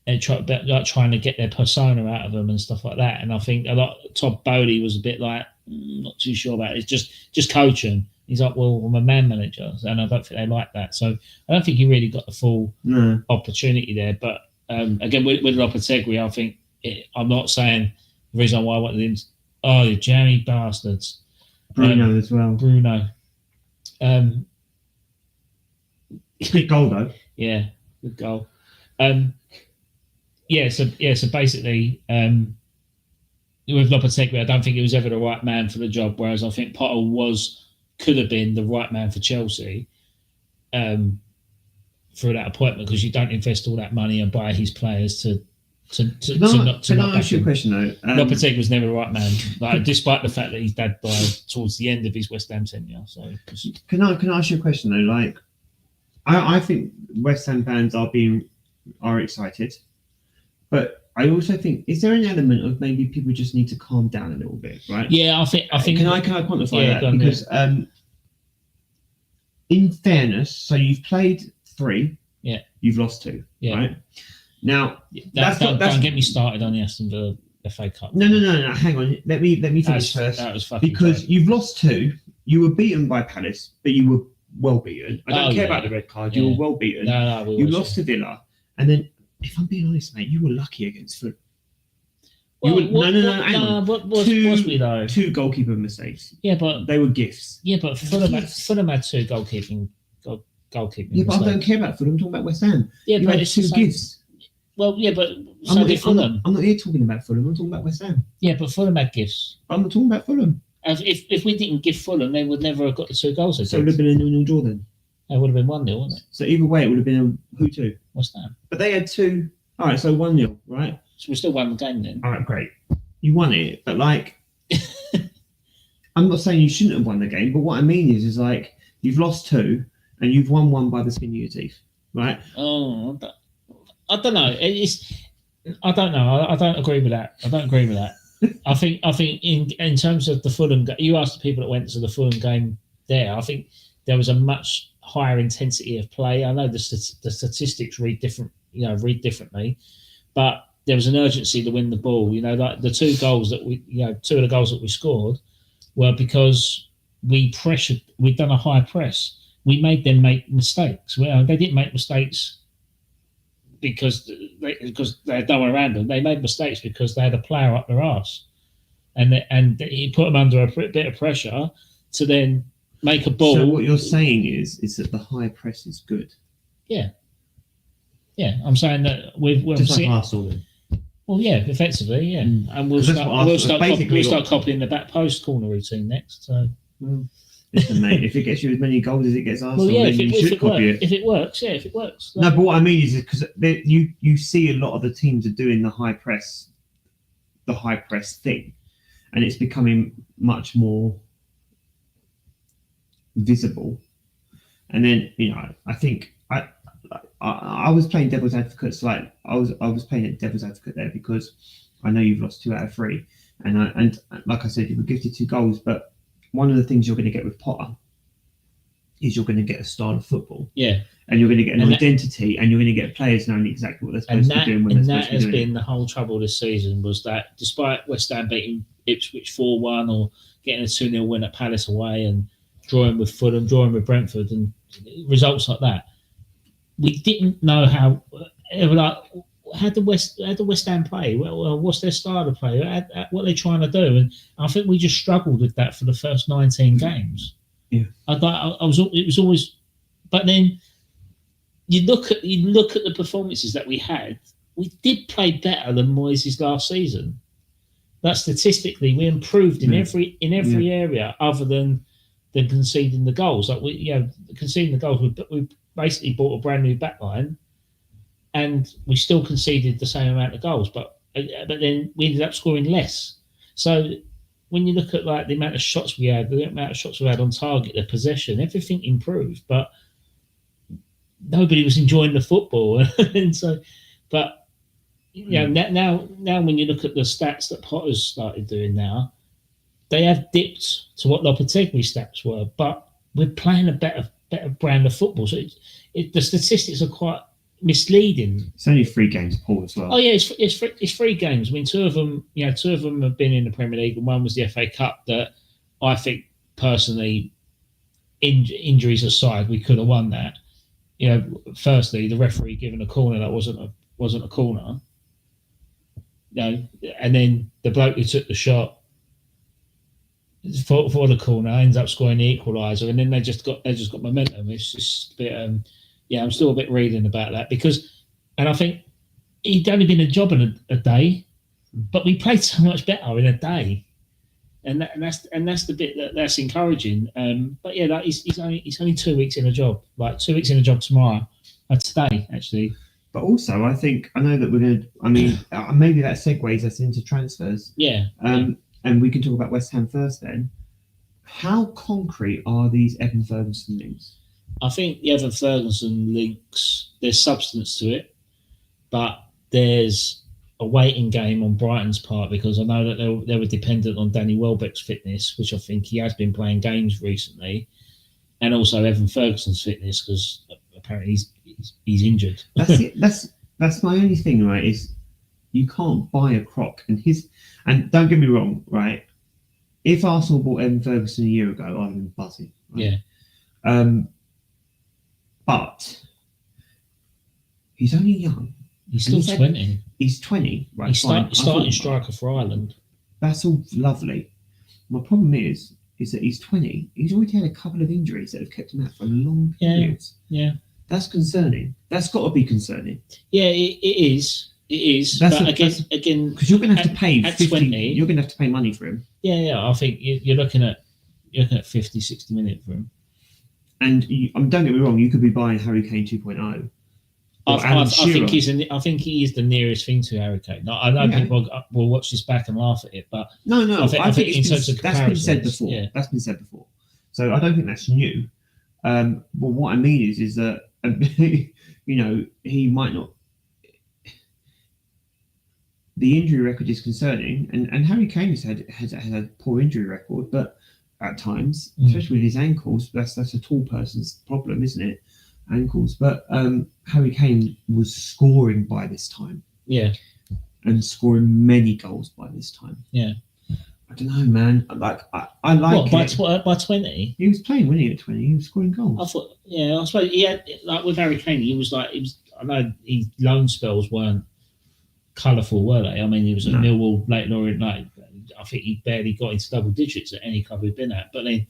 and trying to get their persona out of them and stuff like that. And I think Todd Bowley was a bit like, not too sure about it. It's just coaching. He's like, well, I'm a man manager, and I don't think they like that. So I don't think he really got the full opportunity there. But again, with Lopetegui, I think I'm not saying the reason why I wanted him. Oh, you jammy bastards! Bruno as well. Bruno. Good goal though. Yeah, good goal. So basically, with Lopetegui, I don't think he was ever the right man for the job. Whereas I think Potter could have been the right man for Chelsea. through that appointment because you don't invest all that money and buy his players to not. Can I ask you a question though? Lopetegui was never the right man, like, despite the fact that his dad died towards the end of his West Ham tenure. So can I ask you a question though? Like, I think West Ham fans are excited, but I also think, is there an element of maybe people just need to calm down a little bit, right? Yeah, I think. Can I quantify that? Because in fairness, so you've played 3, you've lost 2, right? Now, don't get me started on the Aston Villa FA Cup. No. Hang on. Let me finish first. That was fucking because great. You've lost 2. You were beaten by Palace, but you were well beaten. I don't care about the red card. You were well beaten. You lost to Villa, and then, if I'm being honest, mate, you were lucky against Fulham. Hang on. Two goalkeeper mistakes. Yeah, but they were gifts. Yeah, but Fulham had 2 goalkeeping. Yeah, but I don't care about Fulham. I'm talking about West Ham. Yeah, you but had 2 gifts. Well, yeah, but so did Fulham. I'm not here talking about Fulham. I'm talking about West Ham. Yeah, but Fulham had gifts. I'm not talking about Fulham. If we didn't give Fulham, they would never have got the 2 goals. So it would have been a 0-0 draw then. It would have been 1-0, wouldn't it? So either way, it would have been a who to? West Ham. But they had 2. All right, so 1-0, right? So we still won the game then. All right, great. You won it, but like, I'm not saying you shouldn't have won the game, but what I mean is like, you've lost 2 and you've won 1 by the skin of your teeth, right? Oh, I don't know. I don't know. I don't agree with that. I think in terms of the Fulham game, you asked the people that went to the Fulham game there. I think there was a much higher intensity of play. I know the statistics read differently, but there was an urgency to win the ball. Like the 2 goals that 2 of the goals that we scored were because we pressured. We'd done a high press. We made them make mistakes. Well, they didn't make mistakes because they had no one around them. They made mistakes because they had a player up their arse, and he put them under a bit of pressure to then make a ball. So what you're saying is that the high press is good. Yeah. I'm saying that we've just like Arsenal then. Well, yeah, effectively, yeah, and we'll start copying the back post corner routine next. So, listen, mate, if it gets you as many goals as it gets Arsenal, then you should copy it. If it works. No, but what I mean is because you see a lot of the teams are doing the high press thing, and it's becoming much more visible. And then I think I was playing devil's advocate. So like I was playing devil's advocate there because I know you've lost 2 out of 3, and like I said, you were gifted 2 goals. But one of the things you're going to get with Potter is you're going to get a style of football. Yeah, and you're going to get an identity, and you're going to get players knowing exactly what they're supposed to be doing when they're supposed to be doing it. And that has been the whole trouble this season, was that despite West Ham beating Ipswich 4-1 or getting a 2-0 win at Palace away and drawing with Fulham, drawing with Brentford, and results like that, we didn't know how the West Ham play. Well, what's their style of play? What are they trying to do? And I think we just struggled with that for the first 19 games. Yeah, it was always. But then you look at the performances that we had. We did play better than Moyes' last season. That statistically, we improved in every area other than conceding the goals. Like conceding the goals, we basically bought a brand new backline, and we still conceded the same amount of goals, but then we ended up scoring less. So when you look at like the amount of shots we had, on target, the possession, everything improved, but nobody was enjoying the football. And so, but now when you look at the stats that Potter's started doing now, they have dipped to what Lopetegui stats were, but we're playing a better brand of football. So the statistics are quite misleading. It's only 3 games, Paul, as well. Oh yeah, it's 3 games. I mean, 2 of them have been in the Premier League, and 1 was the FA Cup. That I think personally, injuries aside, we could have won that. Firstly, the referee giving a corner that wasn't a corner. And then the bloke who took the shot for the corner ends up scoring the equaliser, and then they just got momentum. It's just a bit. I'm still a bit reeling about that and I think he'd only been a job in a day, but we played so much better in a day, and that's the bit that's encouraging. But yeah, he's only 2 weeks in a job. Like 2 weeks in a job tomorrow, today actually. But also, I know that we're going to. I mean, maybe that segues us into transfers. Yeah. And we can talk about West Ham first. Then, how concrete are these Evan Ferguson links? I think the Evan Ferguson links, there's substance to it, but there's a waiting game on Brighton's part, because I know that they were dependent on Danny Welbeck's fitness, which I think he has been playing games recently, and also Evan Ferguson's fitness, because apparently he's injured. That's it. That's my only thing, right? Is you can't buy a croc, and don't get me wrong, right? If Arsenal bought Evan Ferguson a year ago, I'd have been buzzing. Right? Yeah. But he's only young. He's still 20. He's 20, right? He's starting striker for Ireland. That's all lovely. My problem is that he's 20. He's already had a couple of injuries that have kept him out for long periods. Yeah. That's concerning. That's got to be concerning. Yeah, it is. It is. But again, because you're going to have to pay 50, 20. You're going to have to pay money for him. Yeah. I think you're looking at 50, 60 minutes for him. And don't get me wrong, you could be buying Harry Kane 2.0. I think he is the nearest thing to Harry Kane. I know people will watch this back and laugh at it, but no. I think in terms of that's been said before. Yeah. That's been said before. So I don't think that's new. But what I mean is that he might not. The injury record is concerning, and Harry Kane has had a poor injury record, but at times, especially with his ankles, that's a tall person's problem, isn't it? Ankles. But Harry Kane was scoring by this time. Yeah. And scoring many goals by this time. Yeah. I don't know, man. I like it. By 20? He was playing, wasn't he, at 20? He was scoring goals. I thought, I suppose he had, like with Harry Kane, I know his loan spells weren't colourful, were they? I mean, he was at Millwall, Leyton Orient, I think he barely got into double digits at any club he'd been at. But then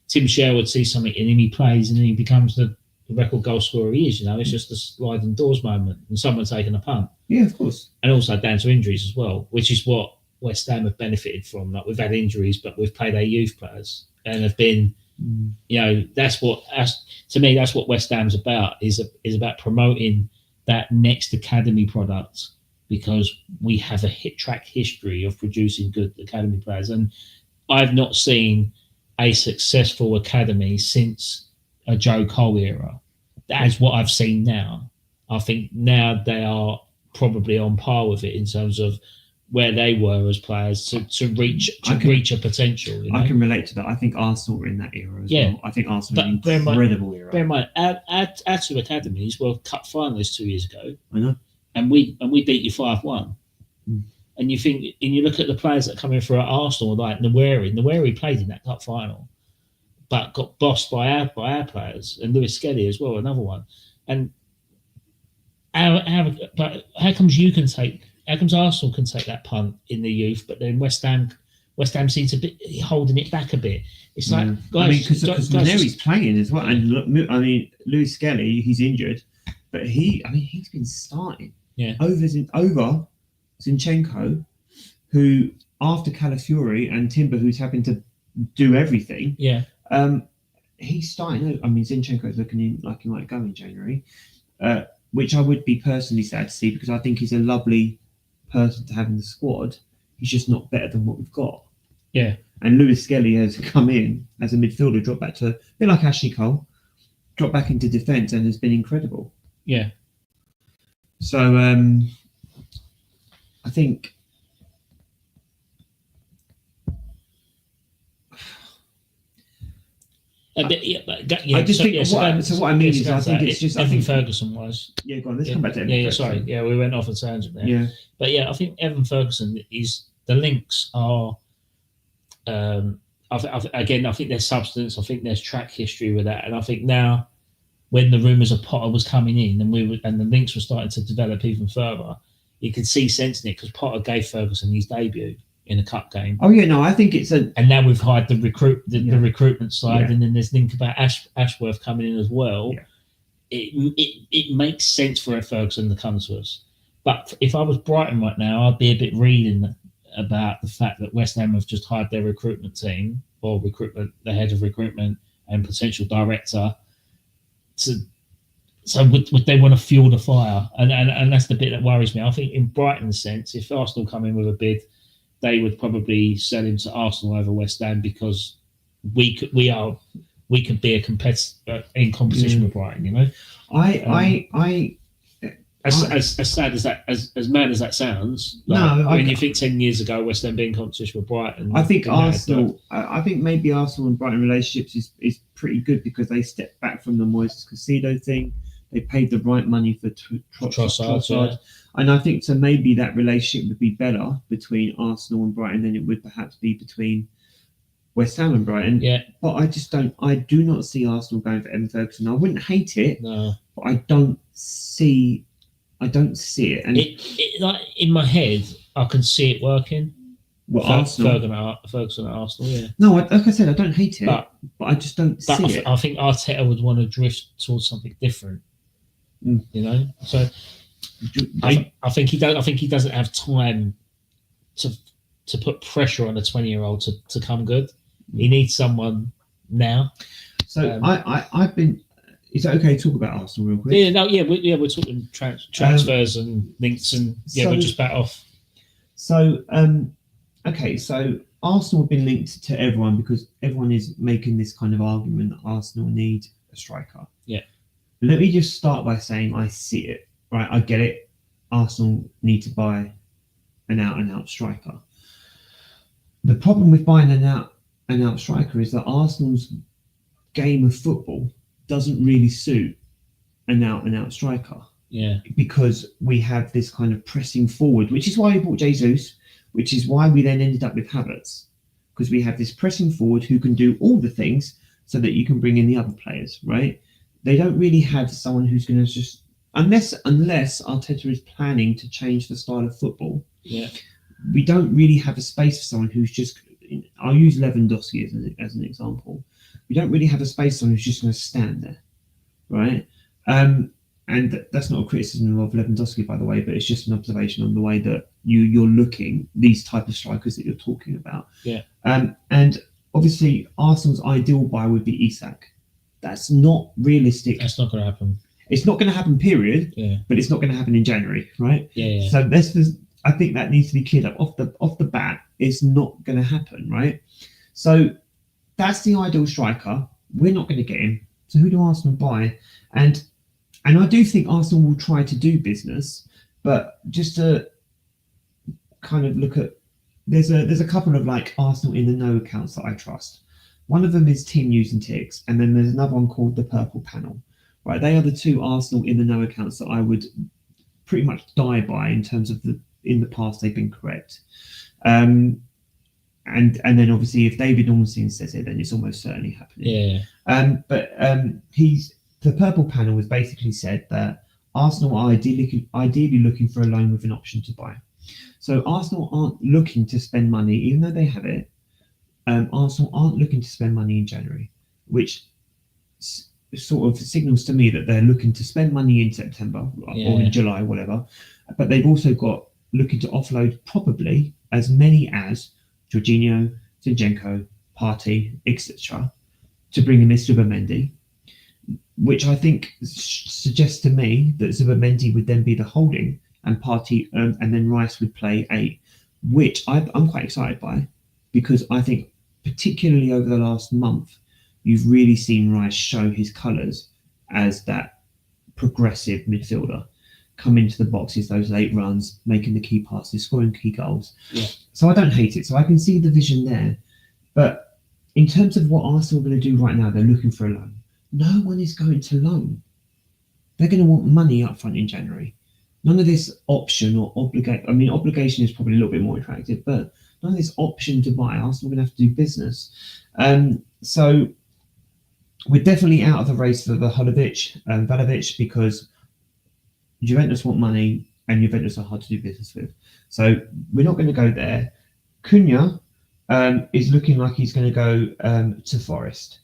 Tim Sherwood would see something in him, he plays, and then he becomes the record goal scorer he is. It's just a sliding doors moment and someone taking a punt. Yeah, of course. And also down to injuries as well, which is what West Ham have benefited from. Like, we've had injuries, but we've played our youth players and have been, that's what West Ham's about, is about promoting that next academy product, because we have a hit-track history of producing good academy players. And I've not seen a successful academy since a Joe Cole era. That's what I've seen now. I think now they are probably on par with it in terms of where they were as players to reach a potential. I can relate to that. I think Arsenal were in that era as well. I think Arsenal were in an incredible era. Bear in mind, our two academies were cup finalists 2 years ago. I know. And we beat you 5-1. And you look at the players that come in for Arsenal, like Nweri played in that cup final, but got bossed by our players, and Lewis Skelly as well, another one. And how comes Arsenal can take that punt in the youth, but then West Ham seems to be holding it back a bit. It's like, guys, because Nweri's playing as well, and Lewis Skelly, he's injured, but he's been starting. Yeah. Over Zinchenko, who after Calafiori and Timber, who's having to do everything. Yeah. He's starting. Zinchenko's looking like he might go in January, which I would be personally sad to see, because I think he's a lovely person to have in the squad. He's just not better than what we've got. Yeah. And Lewis Skelly has come in as a midfielder, dropped back to a bit like Ashley Cole, dropped back into defence, and has been incredible. Yeah. So I think what I mean is, I think it's just Evan Ferguson was. Yeah, go on. Let's come back to Evan Ferguson. Sorry. Yeah, we went off a tangent there. Yeah, but I think Evan Ferguson is, the links are. I think there's substance. I think there's track history with that, and I think now, when the rumours of Potter was coming in, and the links were starting to develop even further, you could see sense in it, because Potter gave Ferguson his debut in a cup game. Oh yeah, no, I think it's and now we've hired the recruitment side, and then there's link about Ashworth coming in as well. Yeah. It makes sense for Ferguson to come to us. But if I was Brighton right now, I'd be a bit reading about the fact that West Ham have just hired their recruitment team, or the head of recruitment and potential director, to So would they want to fuel the fire? And that's the bit that worries me. I think in Brighton's sense, if Arsenal come in with a bid, they would probably sell him to Arsenal over West Ham because we could be a competitor in competition with Brighton. You know, as sad as that, as mad as that sounds, when you think 10 years ago West Ham being in competition with Brighton, I think Arsenal. I think maybe Arsenal and Brighton relationships is pretty good because they stepped back from the Moises Caicedo thing. They paid the right money for Trossard. And I think so maybe that relationship would be better between Arsenal and Brighton than it would perhaps be between West Ham and Brighton. Yeah. But I do not see Arsenal going for Evan Ferguson. I wouldn't hate it, but I don't see it. And like in my head, I can see it working. Ferguson at Arsenal, yeah. No, like I said, I don't hate it, but I just don't see it. I think Arteta would want to drift towards something different. You know, so I think he don't. I think he doesn't have time to put pressure on a 20-year-old to come good. He needs someone now. So I've been. Is it okay to talk about Arsenal real quick? We're talking transfers and links, and we'll just bat off. So so Arsenal have been linked to everyone because everyone is making this kind of argument that Arsenal need a striker. Yeah. Let me just start by saying I see it. Right, I get it. Arsenal need to buy an out-and-out striker. The problem with buying an out-and-out striker is that Arsenal's game of football doesn't really suit an out-and-out striker. Yeah. Because we have this kind of pressing forward, which is why we bought Jesus, which is why we then ended up with Havertz. Because we have this pressing forward who can do all the things so that you can bring in the other players, right? They don't really have someone who's going to just... Unless Arteta is planning to change the style of football, we don't really have a space for someone who's just... I'll use Lewandowski as an example. We don't really have a space for someone who's just going to stand there, right? And that's not a criticism of Lewandowski, by the way, but it's just an observation on the way that you're looking, these type of strikers that you're talking about. Yeah. And obviously, Arsenal's ideal buy would be Isak. That's not realistic. That's not going to happen. It's not going to happen, period. Yeah. But it's not going to happen in January, right? Yeah. So I think that needs to be cleared up off the bat. It's not going to happen, right? So that's the ideal striker. We're not going to get him. So who do Arsenal buy? And I do think Arsenal will try to do business, but just to kind of look at, there's a couple of like Arsenal in the know accounts that I trust. One of them is Team News and Ticks, and then there's another one called the Purple Panel. Right, they are the two Arsenal in the know accounts that I would pretty much die by in terms of in the past they've been correct. And then obviously if David Ornstein says it, then it's almost certainly happening. Yeah. But the Purple Panel has basically said that Arsenal are ideally looking for a loan with an option to buy. So Arsenal aren't looking to spend money, even though they have it. Arsenal aren't looking to spend money in January, which sort of signals to me that they're looking to spend money in September or in July, whatever. But they've also got looking to offload probably as many as Jorginho, Zinchenko, Partey, etc. to bring in this Zubimendi, which I think suggests to me that Zubimendi would then be the holding and Partey and then Rice would play 8, which I'm quite excited by, because I think particularly over the last month, you've really seen Rice show his colours as that progressive midfielder, come into the boxes, those late runs, making the key passes, scoring key goals. Yeah. So I don't hate it. So I can see the vision there. But in terms of what Arsenal are going to do right now, they're looking for a loan. No one is going to loan. They're going to want money up front in January. None of this option or obligation. I mean, obligation is probably a little bit more attractive, but none of this option to buy. Arsenal are going to have to do business. So we're definitely out of the race for the Vlahovic because Juventus want money and Juventus are hard to do business with. So we're not going to go there. Cunha is looking like he's going to go to Forest.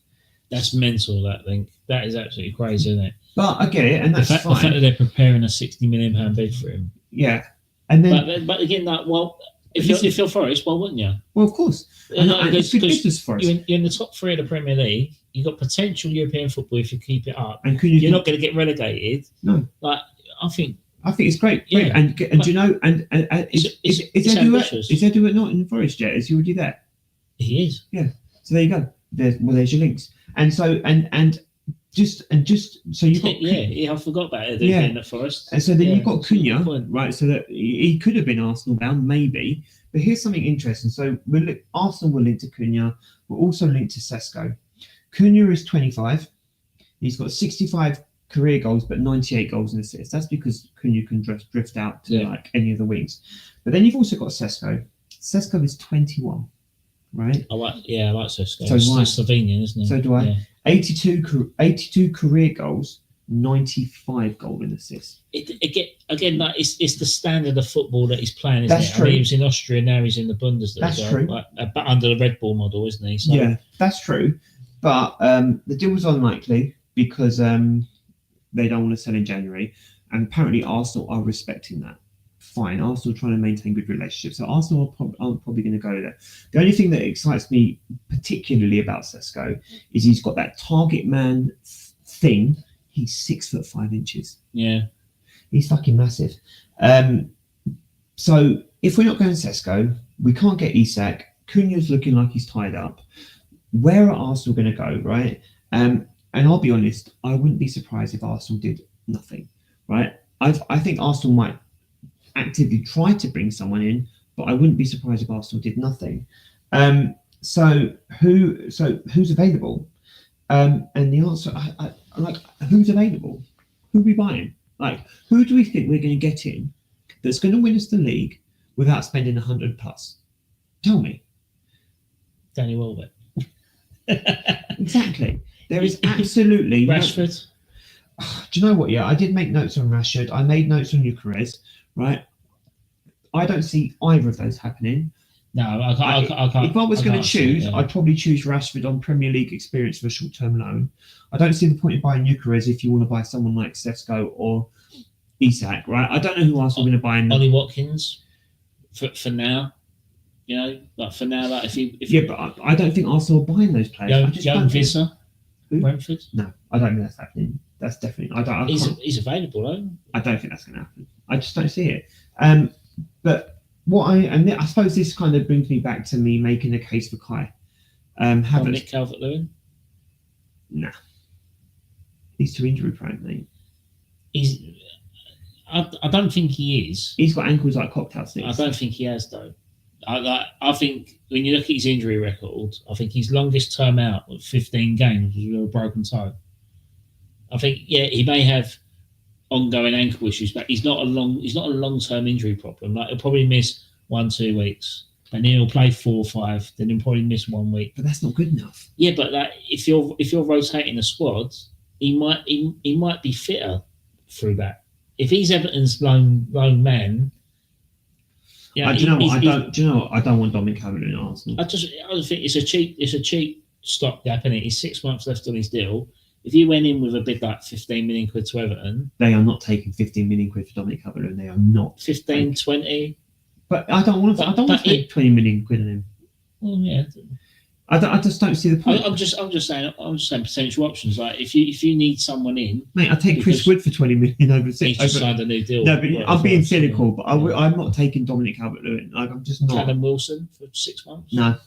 That's mental, that thing. That is absolutely crazy, isn't it? But I get it, and that's fine. The fact that they're preparing a £60 million bid for him. Yeah. And then, but again, if you're Forest, why wouldn't you? Well, of course. And it's good business for us. You're in the top 3 of the Premier League. you've got potential European football if you keep it up. And you're not going to get relegated. No. Like, I think it's great. Yeah. And do you know? And is Edu at Nottingham Forest yet? Is he already there? He is. Yeah. So there you go. There's your links. And so just so you've got I forgot about it. Being at Forest. And so then you've got Cunha, right? So that he could have been Arsenal bound, maybe. But here's something interesting. So Arsenal were linked to Cunha. We're also linked to Sesko. Cunha is 25. He's got 65 career goals, but 98 goals and assists. That's because Cunha can drift out to like any of the wings. But then you've also got Sesko. Sesko is 21, right? I like Sesko. So he's Slovenian, isn't he? So do I. Yeah. 82 career goals, 95 goal and assists. Again, like it's the standard of football that he's playing, isn't That's it? true. I mean, he was in Austria, now he's in the Bundesliga. That's true. But under the Red Bull model, isn't he? So, yeah, that's true. But the deal was unlikely because they don't want to sell in January. And apparently Arsenal are respecting that. Fine, Arsenal trying to maintain good relationships. So Arsenal aren't probably going to go there. The only thing that excites me particularly about Sesko is he's got that target man thing. He's 6'5". Yeah. He's fucking massive. So if we're not going Sesko, we can't get Isak. Cunha's looking like he's tied up. Where are Arsenal going to go, right? And I'll be honest, I wouldn't be surprised if Arsenal did nothing, right? I think Arsenal might actively try to bring someone in, but I wouldn't be surprised if Arsenal did nothing. So who's available? And the answer, I like, who's available? Who are we buying? Like, who do we think we're going to get in that's going to win us the league without spending 100 plus? Tell me. Danny Welbeck. Exactly. There is absolutely Rashford. Do you know what? Yeah, I did make notes on Rashford. I made notes on Eucharist, right? I don't see either of those happening. No, I can't. If I was going to choose, I'd probably choose Rashford on Premier League experience for a short-term loan. I don't see the point in buying Eucharist if you want to buy someone like Sesko or Isak, right? I don't know who else we're going to buy. Ollie Watkins, for now. You know, like for now, like but I don't think Arsenal are buying those players. Young Visser, Brentford. No, I don't think that's happening. That's definitely. He's available though. I don't think that's going to happen. I just don't see it. But I suppose this kind of brings me back to me making a case for Kai. Dominic Calvert-Lewin. Nah, he's too injury prone, mate. I don't think he is. He's got ankles like cocktail sticks. I don't think he has though. I think when you look at his injury record, I think his longest term out of 15 games was with a broken toe. I think he may have ongoing ankle issues, but he's not a long-term injury problem. Like he'll probably miss 1-2 weeks, and then he'll play 4 or 5. Then he'll probably miss 1 week. But that's not good enough. Yeah, but if you're rotating a squad, he might be fitter through that. If he's Everton's lone man. Yeah, do you know what? I don't want Dominic Calvert-Lewin in Arsenal. I just think it's a cheap stopgap, isn't it? He's 6 months left on his deal. If you went in with a bid like 15 million quid to Everton, they are not taking 15 million quid for Dominic Calvert-Lewin. They are not 15, 20. But I don't want to spend 20 million quid on him. Well, yeah. I just don't see the point. I'm just saying potential options. Like if you need someone in, mate, I take Chris Wood for 20 million over 6. He's just signed a new deal. No, but I'm being cynical. But I'm not taking Dominic Calvert-Lewin. Like I'm just not. Callum Wilson for 6 months. No.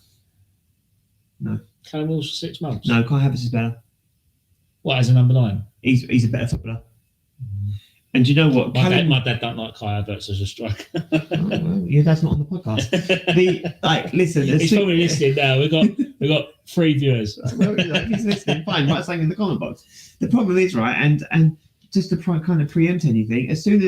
Callum Wilson for 6 months. No, Kai Havertz is better. What, as a number 9? He's a better footballer. And do you know what? My dad don't like Kai Havertz as a striker. Your dad's not on the podcast. Listen, he's probably listening now. We've got 3 viewers. He's listening. Fine, write something in the comment box. The problem is, right, and just to kind of preempt anything, as soon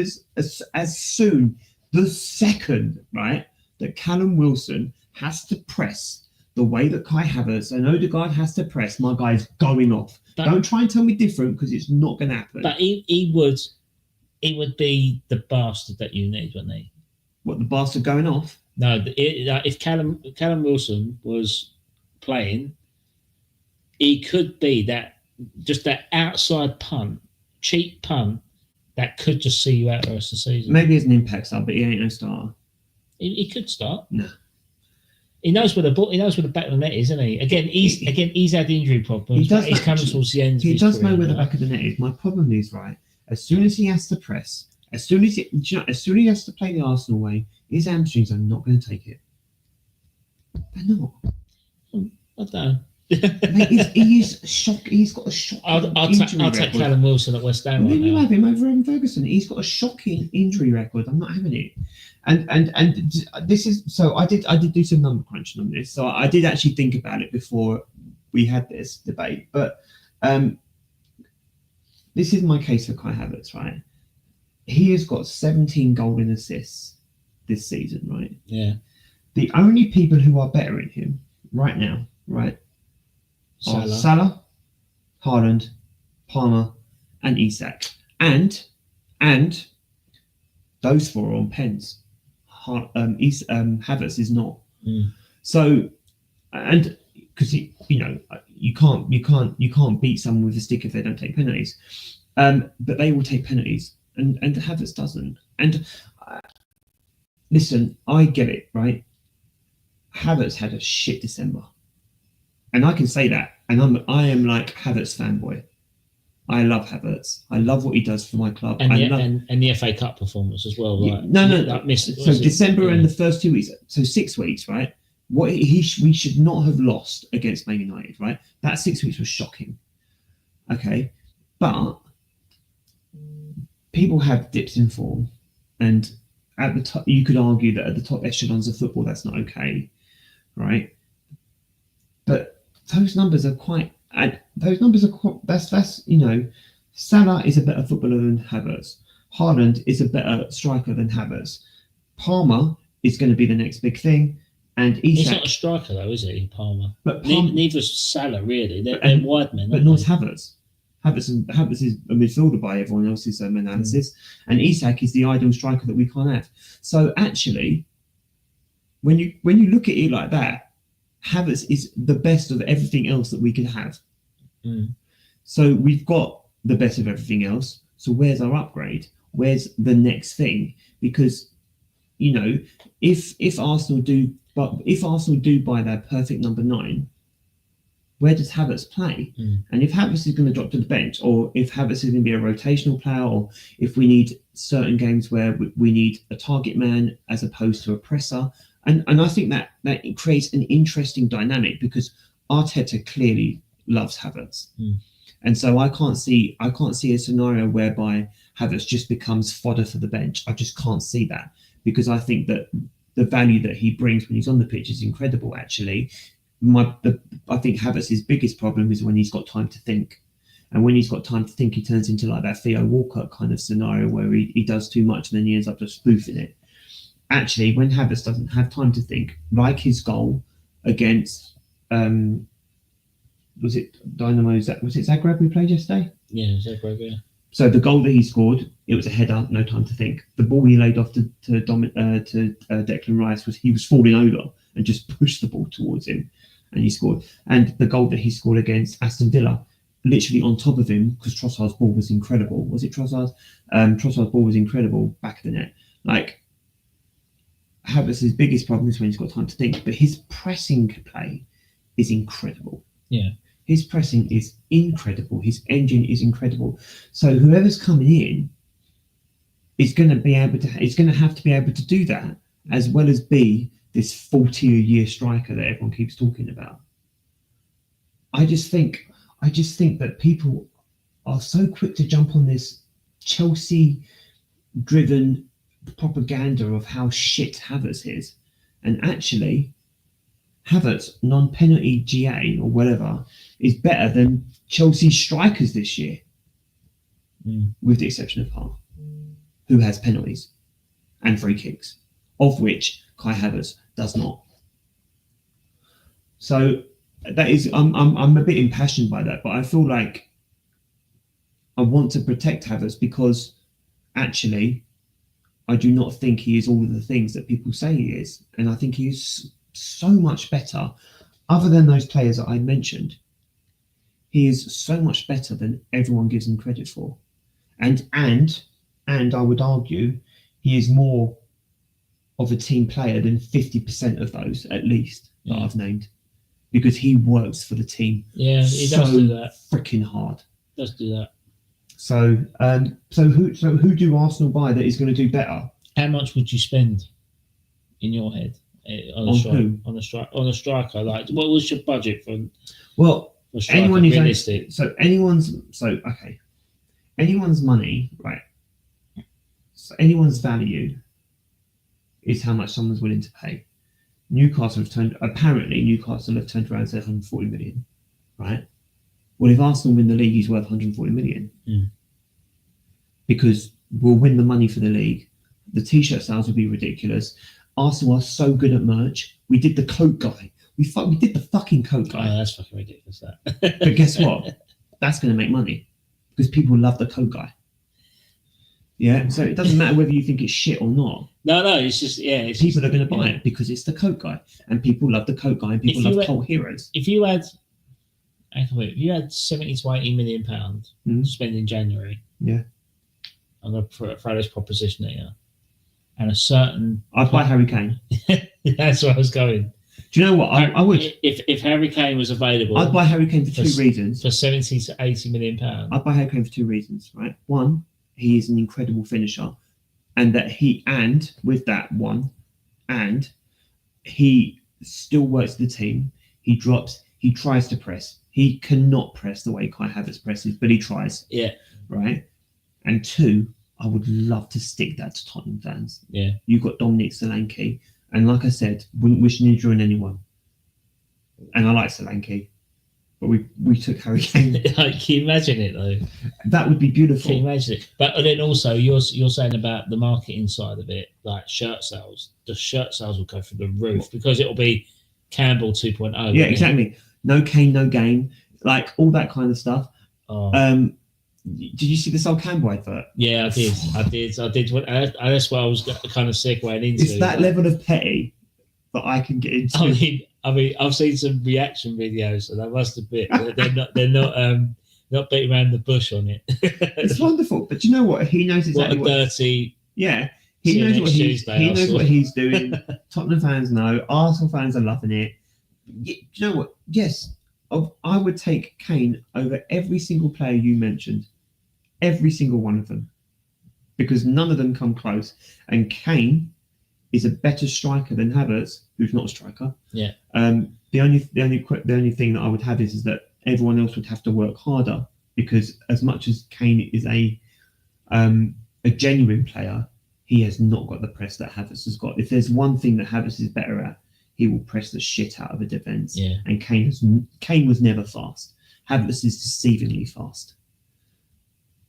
the second, right, that Callum Wilson has to press the way that Kai Havertz and Odegaard has to press, my guy's going off. Don't try and tell me different because it's not going to happen. But he would be the bastard that you need, wouldn't he? What, the bastard going off? No, if Callum Wilson was playing, he could be that outside punt, cheap punt that could just see you out the rest of the season. Maybe as an impact sub, but he ain't no starter. He could start. No. He knows where the ball. He knows where the back of the net is, isn't he? He's had injury problems. He's coming towards the end. He does know where the back of the net is. My problem is, right, as soon as he has to press, as soon as he has to play the Arsenal way, his hamstrings are not going to take it. They're not. I don't know. Mate, he's shocked. He's got a shocking I'll take Callum Wilson at West Ham. Then you have him over Evan Ferguson. He's got a shocking injury record. I'm not having it. And this is so. I did do some number crunching on this. So I did actually think about it before we had this debate. But this is my case for Kai Havertz, right? He has got 17 golden assists this season, right? Yeah. The only people who are better in him right now, right? Salah, Haaland, Palmer, and Isak, and those four are on pens. Havertz is not. So, and because you can't beat someone with a stick if they don't take penalties, but they will take penalties, and Havertz doesn't. And listen, I get it, right? Havertz had a shit December. And I can say that, and I am like Havertz fanboy. I love Havertz. I love what he does for my club. And the FA Cup performance as well. Right? So December and the first 2 weeks, so 6 weeks, right? We should not have lost against Man United, right? That 6 weeks was shocking. Okay, but people have dips in form, and at the top, you could argue that at the top echelons of football, that's not okay, right? But those numbers are quite. That's Salah is a better footballer than Havertz. Haaland is a better striker than Havertz. Palmer is going to be the next big thing, and Isak. He's not a striker though, is he, Palmer? But neither is Salah really. They're wide men. But nor is Havertz. Havertz is a midfielder by everyone else's analysis, and Isak is the ideal striker that we can't have. So actually, when you look at it like that, Havertz is the best of everything else that we could have. So we've got the best of everything else. So where's our upgrade? Where's the next thing? Because if Arsenal do buy their perfect number 9, where does Havertz play? And if Havertz is going to drop to the bench, or if Havertz is going to be a rotational player, or if we need certain games where we need a target man as opposed to a presser. And I think that it creates an interesting dynamic, because Arteta clearly loves Havertz, and so I can't see a scenario whereby Havertz just becomes fodder for the bench. I just can't see that, because I think that the value that he brings when he's on the pitch is incredible. Actually, I think Havertz's biggest problem is when he's got time to think, and when he's got time to think, he turns into like that Theo Walcott kind of scenario where he does too much and then he ends up just spoofing it. Actually, when Havertz doesn't have time to think, like his goal against, was it Dynamo? Was it Zagreb we played yesterday? Yeah, Zagreb, yeah. So the goal that he scored, it was a header, no time to think. The ball he laid off to Declan Rice he was falling over and just pushed the ball towards him, and he scored. And the goal that he scored against Aston Villa, literally on top of him, because Trossard's ball was incredible. Was it Trossard? Trossard's ball was incredible, back of the net. Like, Havertz's biggest problem is when he's got time to think, but his pressing play is incredible. Yeah. His pressing is incredible. His engine is incredible. So whoever's coming in is going to have to be able to do that, as well as be this 40-a-year striker that everyone keeps talking about. I just think that people are so quick to jump on this Chelsea-driven propaganda of how shit Havertz is, and actually Havertz non-penalty GA or whatever is better than Chelsea strikers this year, with the exception of Hart, who has penalties and free kicks, of which Kai Havertz does not. So that is, I'm a bit impassioned by that, but I feel like I want to protect Havertz, because actually I do not think he is all of the things that people say he is. And I think he is so much better, other than those players that I mentioned. He is so much better than everyone gives him credit for. And I would argue he is more of a team player than 50% of those, at least. that I've named, because he works for the team. Yeah, he does do that. Freaking hard. Does do that. So, who do Arsenal buy that is going to do better? How much would you spend in your head on a striker? Like, what was your budget for? Well, for striker, realistic? Anyone's money, right? So anyone's value is how much someone's willing to pay. Newcastle have turned around and said 140 million, right? Well, if Arsenal win the league, he's worth 140 million. Because we'll win the money for the league. The t-shirt sales will be ridiculous. Arsenal are so good at merch. We did the coat guy. We did the fucking coat guy. Oh, that's fucking ridiculous. That. But guess what? That's going to make money because people love the coat guy. Yeah, so it doesn't matter whether you think it's shit or not. No, it's just people are going to buy it because it's the coat guy, and people love the coat guy, and people love cult heroes. If you had 70 to 80 million pounds to spend in January, I'm going to throw this proposition at you, and a certain, I'd buy Harry Kane. That's where I was going. Do you know what? I would. If Harry Kane was available, I'd buy Harry Kane for two reasons. For 70 to 80 million pounds, I'd buy Harry Kane for two reasons. Right, one, he is an incredible finisher, and he still works the team. He drops. He tries to press. He cannot press the way Kai Havertz presses, but he tries. Yeah. Right. And two, I would love to stick that to Tottenham fans. Yeah. You've got Dominic Solanke, and like I said, wouldn't wish an injury on anyone. And I like Solanke, but we took Harry Kane. Can you imagine it though? That would be beautiful. Can you imagine it? But then also you're saying about the marketing side of it, like shirt sales. The shirt sales will go through the roof because it'll be Campbell 2.0. Yeah, exactly. No Kane, no game, like all that kind of stuff. Oh. Did you see the Sol Campbell advert? Yeah, I did. That's what I was kind of segueing into. It's that level of petty that I can get into. I mean, I've seen some reaction videos, and I must admit they're not beating around the bush on it. It's wonderful, but you know what? He knows exactly what a dirty. Yeah, he knows what he's doing. Tottenham fans know. Arsenal fans are loving it. Do you know what? Yes, I would take Kane over every single player you mentioned, every single one of them, because none of them come close. And Kane is a better striker than Havertz, who's not a striker. Yeah. The only thing that I would have is that everyone else would have to work harder, because as much as Kane is a genuine player, he has not got the press that Havertz has got. If there's one thing that Havertz is better at, he will press the shit out of a defence. Yeah. And Kane was never fast. Havertz is deceivingly fast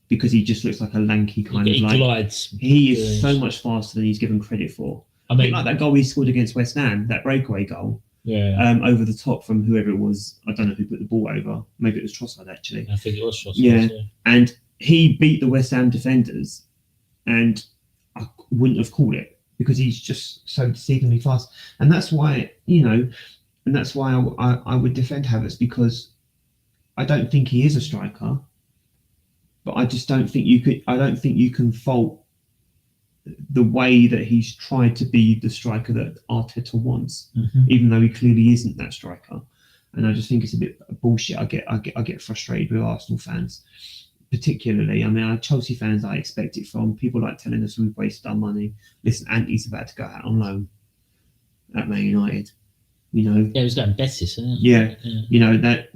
because he just looks like a lanky kind of like. Glides. He is so much faster than he's given credit for. I mean, like that goal he scored against West Ham, that breakaway goal. Yeah. Over the top from whoever it was. I don't know who put the ball over. Maybe it was Trossard actually. I think it was Trossard. Yeah. And he beat the West Ham defenders, and I wouldn't have called it, because he's just so deceivingly fast. And that's why, I would defend Havertz, because I don't think he is a striker, but I just don't think you can fault the way that he's tried to be the striker that Arteta wants, even though he clearly isn't that striker. And I just think it's a bit bullshit. I get frustrated with Arsenal fans. Particularly, I mean, Chelsea fans, I expect it from. People like telling us we've wasted our money. Listen, Andy's about to go out on loan at Man United. Yeah, he was going Betis, isn't it? Yeah. That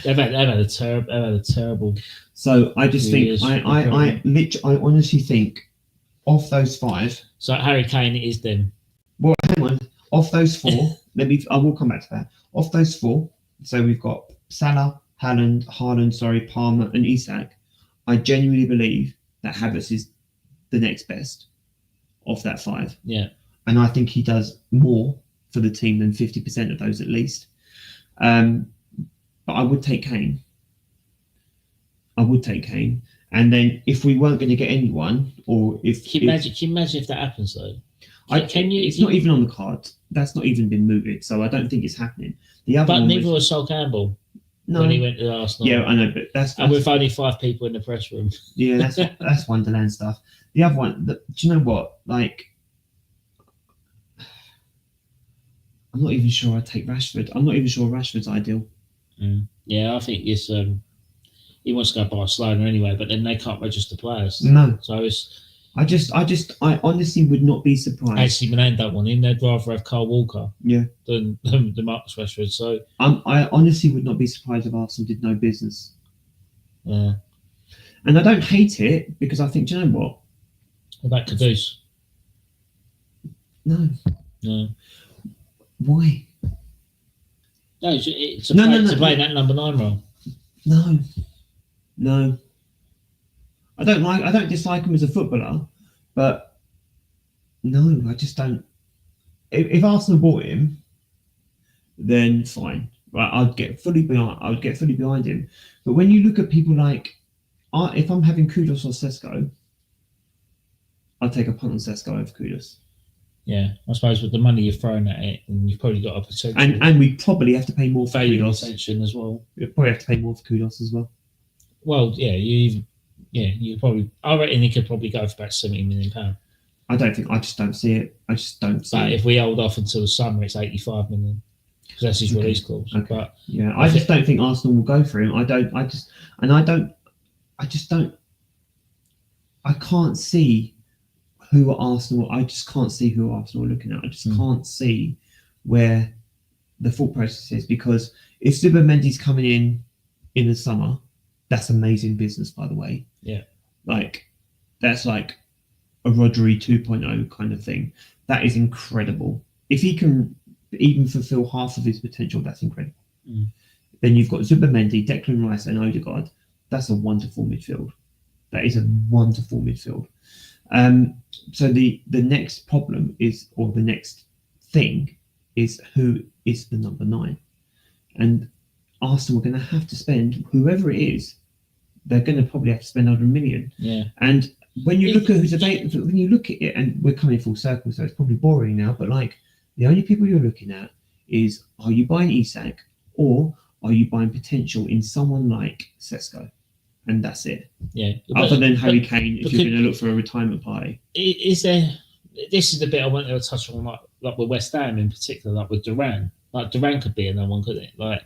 they've had a terrible. So I just think I honestly think of those five. So Harry Kane is them. Well, hang on. Of those four, I will come back to that. Of those four, so we've got Salah, Haaland, Palmer, and Isak. I genuinely believe that Havertz is the next best of that five. Yeah. And I think he does more for the team than 50% of those at least. But I would take Kane. And then if we weren't going to get anyone, or if... Can you imagine if that happens though? It's not even on the card. That's not even been mooted, so I don't think it's happening. But neither was Sol Campbell. No. When he went to Arsenal. Yeah, I know, but that's and with only 5 people in the press room. Yeah, that's Wonderland stuff. The other one, do you know what? Like, I'm not even sure I'd take Rashford. I'm not even sure Rashford's ideal. Yeah, I think it's he wants to go Barcelona anyway, but then they can't register players. No. So it's. I honestly would not be surprised. Actually, Milan don't want him. They'd rather have Kyle Walker. Yeah. Than Marcus Rashford. So I honestly would not be surprised if Arsenal did no business. Yeah. And I don't hate it because I think, do you know what? What about Caboose? No. No. Why? No, it's to play that number 9 role. No. I don't dislike him as a footballer, but no, I just don't. If Arsenal bought him, then fine. Right, I'd get fully behind him. But when you look at people like, if I'm having Kudus or Sesko, I'd take a punt on Sesko over Kudus. Yeah, I suppose with the money you're throwing at it, and you've probably got a potential. And we probably have to pay more for Kudus. Attention as well. We probably have to pay more for Kudus as well. Well, yeah, you probably. I reckon he could probably go for about £70 million. I just don't see it. I just don't see it. But if we hold off until the summer, it's 85 million because that's his release clause. Okay. But yeah, I just don't think Arsenal will go for him. I can't see who Arsenal. I just can't see who Arsenal are looking at. I just can't see where the thought process is, because if Zubimendi's coming in the summer, that's amazing business, by the way. Yeah, that's like a Rodri 2.0 kind of thing. That is incredible. If he can even fulfill half of his potential, that's incredible. Then you've got Zubimendi, Declan Rice, and Odegaard. That's a wonderful midfield. That is a wonderful midfield. So the next problem is, or the next thing is, who is the number 9? And Arsenal are going to have to spend, whoever it is, they're going to probably have to spend 100 million. Yeah. And when you look at who's available, when you look at it, and we're coming full circle, so it's probably boring now, but the only people you're looking at is, are you buying Isak or are you buying potential in someone like Sesko? And that's it. Yeah. Other than Harry Kane, if you're going to look for a retirement party. Is there? This is the bit I wanted to touch on, like with West Ham in particular, like with Duran. Like Duran could be another one, couldn't it? But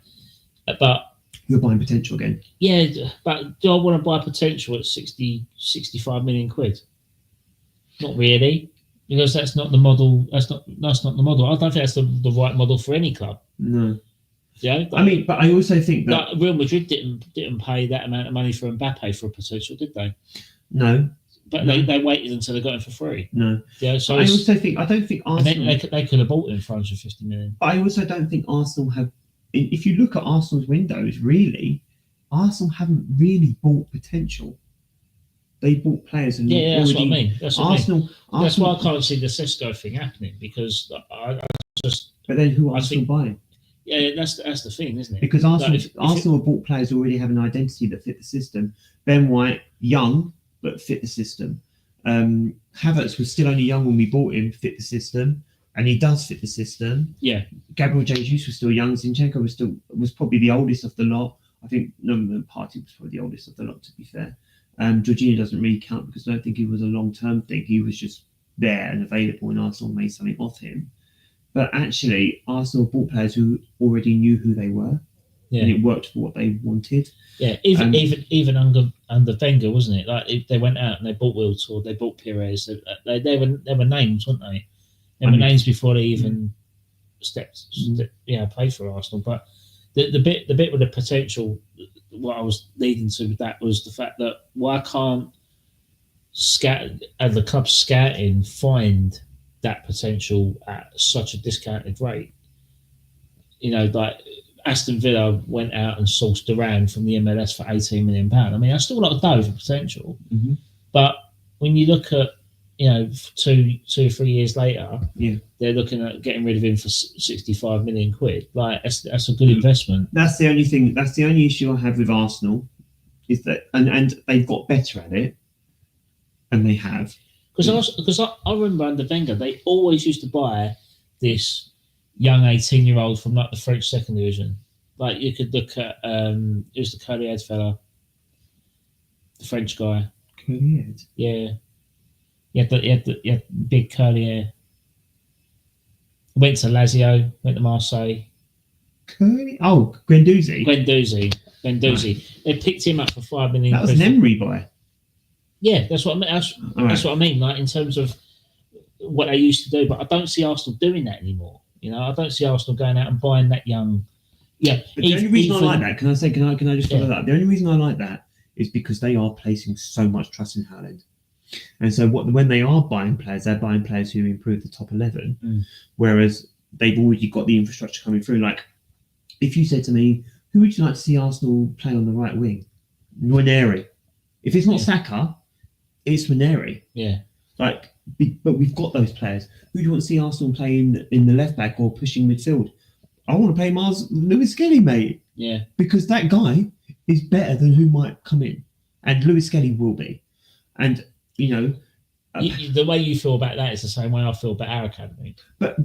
you're buying potential again. Yeah, but do I want to buy potential at 65 million quid? Not really, because that's not the model. That's not the model. I don't think that's the right model for any club. No. Yeah, but I also think that Real Madrid didn't pay that amount of money for Mbappe for a potential, did they? No. But they waited until they got him for free. No. Yeah, so I don't think Arsenal. They could have bought him for 150 million. But I also don't think Arsenal have. If you look at Arsenal's windows, really, Arsenal haven't really bought potential. They bought players and that's what I mean. That's Arsenal. That's why I can't see the Sesko thing happening, because I just. But then who are Arsenal buying? Yeah, that's the thing, isn't it? Because Arsenal have bought players who already have an identity that fit the system. Ben White, young but fit the system. Havertz was still only young when we bought him, fit the system, and he does fit the system. Yeah. Gabriel Jesus was still young. Zinchenko was probably the oldest of the lot. I think Partey was probably the oldest of the lot, to be fair. Jorginho doesn't really count because I don't think he was a long-term thing. He was just there and available, and Arsenal made something of him. But actually, Arsenal bought players who already knew who they were, and it worked for what they wanted. Yeah, even under Wenger, wasn't it? Like they went out and they bought Wiltord, they bought Pires. They were names, weren't they? They were names before they even played for Arsenal. But the bit with the potential, what I was leading to with that was the fact that why can't the club scouting find that potential at such a discounted rate? You know, like Aston Villa went out and sourced Duran from the MLS for £18 million. I mean, that's still a lot of dough for potential. Mm-hmm. But when you look at, 2 or 3 years later, they're looking at getting rid of him for 65 million quid. Like that's a good investment. That's the only thing. That's the only issue I have with Arsenal, is that and they've got better at it, and they have. Because I remember under Wenger, they always used to buy this young 18-year-old from like the French second division. Like you could look at who's the curly haired fella, the French guy. Curly haired. Yeah. He had big curly hair. Went to Lazio, went to Marseille. Guendouzi. Guendouzi. They picked him up for 5 million. That was an Emery boy. Yeah, that's what I mean. That's what I mean. Like in terms of what they used to do, but I don't see Arsenal doing that anymore. You know, I don't see Arsenal going out and buying that young. Yeah, but the only reason I like that, can I just follow that? The only reason I like that is because they are placing so much trust in Haaland. And so when they are buying players, they're buying players who improve the top 11, whereas they've already got the infrastructure coming through. Like, if you said to me, who would you like to see Arsenal play on the right wing? Ranieri. If it's not Saka, it's Ranieri. Yeah. Like, but we've got those players. Who do you want to see Arsenal play in the left back or pushing midfield? I want to play Lewis Skelly, mate. Yeah. Because that guy is better than who might come in. And Lewis Skelly will be. And, you know... the way you feel about that is the same way I feel about our academy. But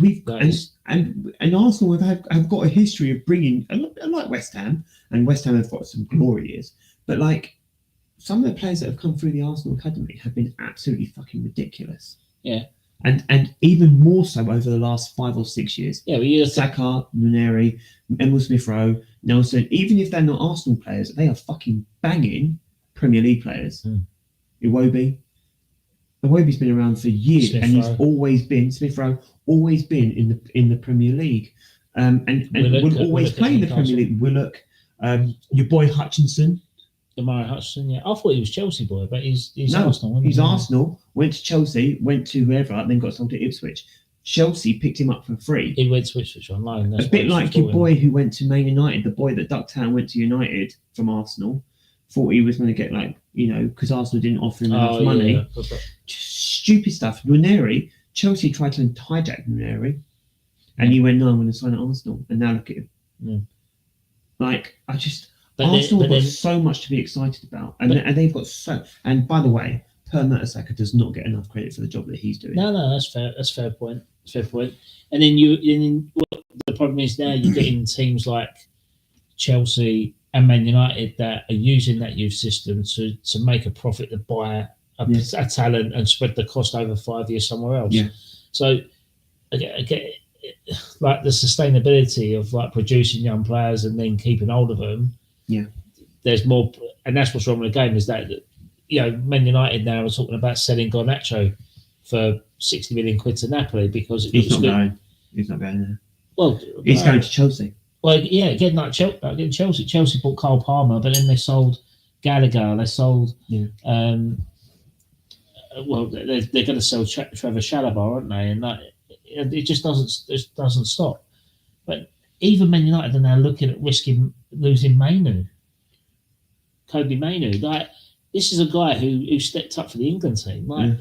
and Arsenal have got a history of bringing, like West Ham, and West Ham have got some glory years, but like some of the players that have come through the Arsenal academy have been absolutely fucking ridiculous. Yeah. And even more so over the last 5 or 6 years. Yeah, well, Saka, Ranieri, Emil Smith-Rowe, Nelson, even if they're not Arsenal players, they are fucking banging Premier League players. Iwobi's been around for years, and he's always been Smith-Rowe, always been in the Premier League, and will always play in the Premier League. Willock, your boy Hutchinson, Demari Hutchinson. Yeah, I thought he was Chelsea boy, but he's no, Arsenal. He's Arsenal. Went to Chelsea, went to whoever, then got sold to Ipswich. Chelsea picked him up for free. He went to Ipswich on loan. A bit like your boy who went to Man United, the boy that ducked out and went to United from Arsenal. Thought he was going to get because Arsenal didn't offer him enough money. Yeah. Just stupid stuff. Ranieri, Chelsea tried to hijack Ranieri, and he went, "No, I'm going to sign at Arsenal." And now look at him. Yeah. Like Arsenal have got so much to be excited about, and they've got so. And by the way, Per Mertesacker does not get enough credit for the job that he's doing. No, that's fair. That's a fair point. And then the problem is now you're getting teams like Chelsea and Man United that are using that youth system to make a profit to buy a talent and spread the cost over 5 years somewhere else. Yeah. So again, like the sustainability of like producing young players and then keeping hold of them. Yeah. There's more, and that's what's wrong with the game is that Man United now are talking about selling Garnacho for 60 million quid to Napoli because he's not going. He's not going there. Well, he's going to Chelsea. Well, yeah, again, like Chelsea. Chelsea bought Cole Palmer, but then they sold Gallagher. They sold. Yeah. Well, they're going to sell Trevor Chalobah, aren't they? And it just doesn't stop. But even Man United are now looking at risking losing Kobe Mainoo. Like, this is a guy who stepped up for the England team. Like,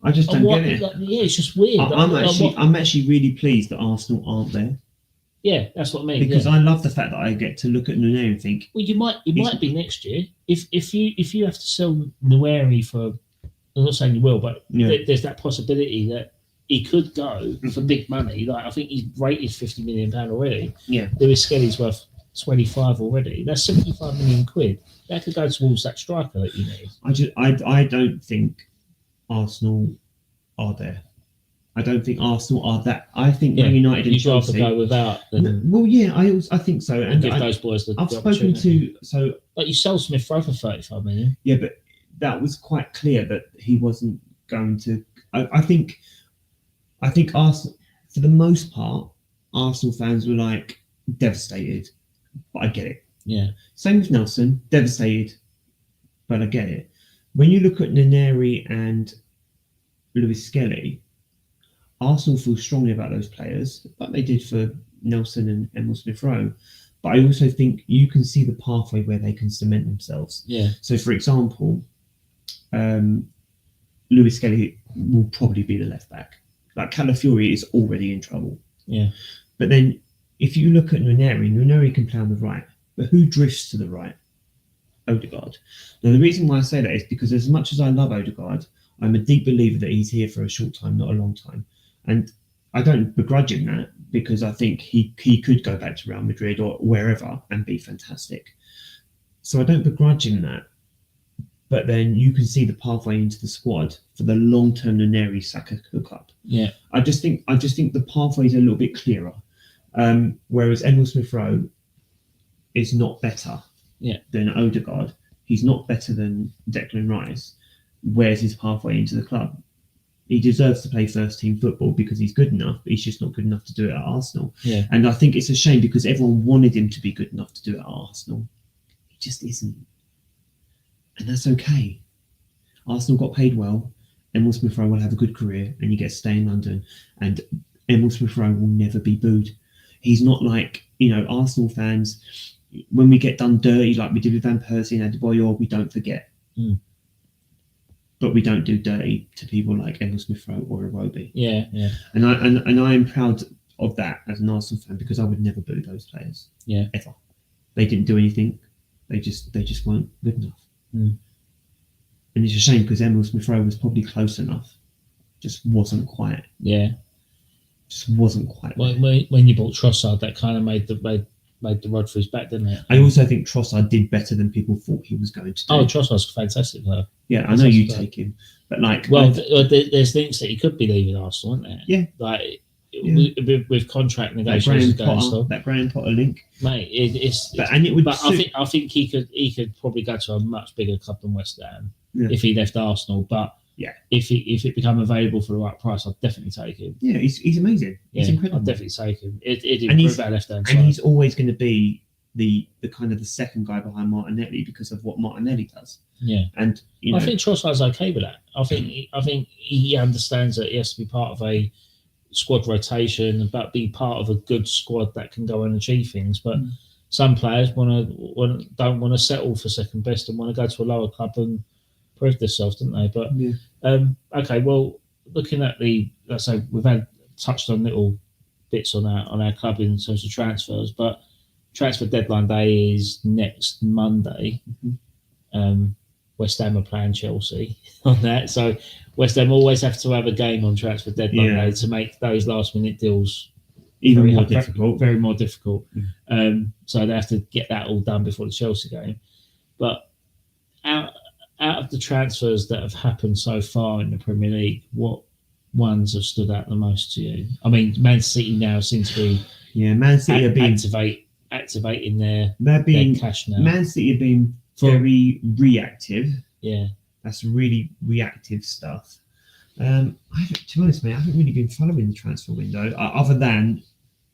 I just don't get it. It's just weird. I'm actually really pleased that Arsenal aren't there. Yeah, that's what I mean. Because I love the fact that I get to look at Nwaneri and think. Well, you might be next year if you have to sell Nwaneri for. I'm not saying you will, but there's that possibility that he could go for big money. Like, I think he's rated £50 million already. Yeah, Lewis Skelly's worth 25 already. That's 75 million quid. That could go towards that striker that you need. I don't think Arsenal are there. I don't think Arsenal are that. I think Man United and Chelsea. You'd rather go without than. Well, yeah, I think so. And give those boys the. I've spoken to Like, you sold Smith-Rowe for 35 million. Yeah, but that was quite clear that he wasn't going to. I think Arsenal, for the most part, Arsenal fans were like devastated, but I get it. Yeah. Same with Nelson, devastated, but I get it. When you look at Nwaneri and Lewis Skelly, Arsenal feel strongly about those players, like they did for Nelson and Emil Smith-Rowe. But I also think you can see the pathway where they can cement themselves. Yeah. So, for example, Lewis Skelly will probably be the left back. Like, Calafiori is already in trouble. Yeah. But then, if you look at Nwaneri can play on the right. But who drifts to the right? Odegaard. Now, the reason why I say that is because as much as I love Odegaard, I'm a deep believer that he's here for a short time, not a long time. And I don't begrudge him that, because I think he could go back to Real Madrid or wherever and be fantastic. So I don't begrudge him that. but then you can see the pathway into the squad for the long-term Neri Saka hookup. Yeah, I just think the pathway is a little bit clearer. Whereas Emil Smith Rowe is not better than Odegaard. He's not better than Declan Rice. Where's his pathway into the club? He deserves to play first team football because he's good enough, but he's just not good enough to do it at Arsenal. Yeah. And I think it's a shame because everyone wanted him to be good enough to do it at Arsenal. He just isn't. And that's okay. Arsenal got paid well. Emil Smith Rowe will have a good career and he gets to stay in London. And Emil Smith Rowe will never be booed. He's not like, Arsenal fans, when we get done dirty like we did with Van Persie and Adebayor, we don't forget. Mm. But we don't do dirty to people like Emil Smith Rowe or Iwobi. Yeah. And I am proud of that as an Arsenal fan because I would never boo those players. Yeah. Ever. They didn't do anything. They just weren't good enough. Mm. And it's a shame because Emil Smith Rowe was probably close enough. Just wasn't quite. Yeah. Just wasn't quite. When you bought Trossard, that kind of made the rod for his back, didn't it? I also think Trossard did better than people thought he was going to do. Oh, Trossard's a fantastic player. Yeah, I know you take him, but there's things that he could be leaving Arsenal, isn't there? Yeah, with contract negotiations going on. That Graham Potter link, mate. I think he could probably go to a much bigger club than West Ham if he left Arsenal. But if it become available for the right price, I'd definitely take him. Yeah, he's amazing. He's incredible. I'd definitely take him. It improve our left hand side. And he's always going to be the kind of the second guy behind Martinelli because of what Martinelli does. Yeah, and I think Trossard's okay with that. I think he understands that he has to be part of a squad rotation, but be part of a good squad that can go and achieve things. But some players don't want to settle for second best and want to go to a lower club and prove themselves, don't they? But okay, well, looking at let's say we've touched on little bits on our club in terms of transfers, but transfer deadline day is next Monday. West Ham are playing Chelsea on that, so West Ham always have to have a game on transfer deadline day to make those last minute deals even more difficult. Very more difficult. So they have to get that all done before the Chelsea game. But out of the transfers that have happened so far in the Premier League, what ones have stood out the most to you? I mean, Man City now seems to be Man City are being activating their cash now. Man City have been very reactive. Yeah, that's really reactive stuff. To be honest, mate, I haven't really been following the transfer window other than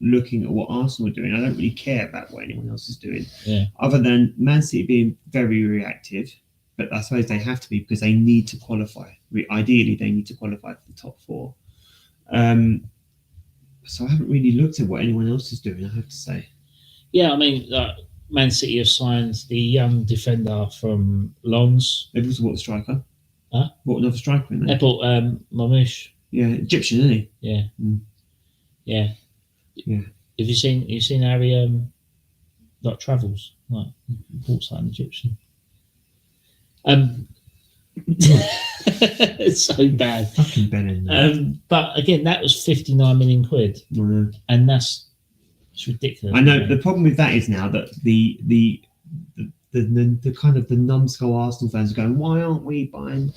looking at what Arsenal are doing. I don't really care about what anyone else is doing. Yeah. Other than Man City being very reactive, but I suppose they have to be because they need to qualify. Ideally, they need to qualify for the top four. So I haven't really looked at what anyone else is doing, I have to say. Yeah, I mean, Man City have signed the young defender from Lens. They've also bought a striker. Huh? Bought another striker in there. They bought Mamush. Yeah, Egyptian, isn't he? Yeah. Yeah. Yeah. Have you seen Harry travels? Like, bought something Egyptian. It's so bad. Fucking Benin. But again, that was 59 million quid. And it's ridiculous. I know. The problem with that is now that the kind of the numbskull Arsenal fans are going, why aren't we buying?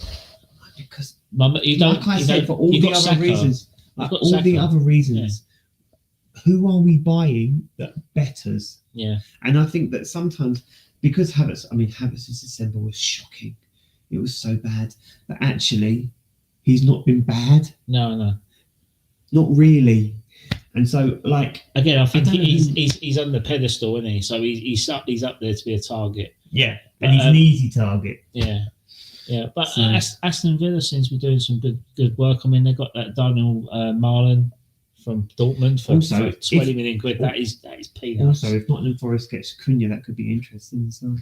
Because for all the other reasons, the other reasons, who are we buying that betters? Yeah. And I think that sometimes because Havertz's December was shocking. It was so bad, but actually, he's not been bad. No, not really. And so, again, I think he's on the pedestal, isn't he? So he's up there to be a target. Yeah, and he's an easy target. Yeah. But Aston Villa seems to be doing some good work. I mean, they got that Daniel Marlon from Dortmund for 20 million quid. That is peanuts. Also, if Nottingham Forest gets Cunha, that could be interesting. So.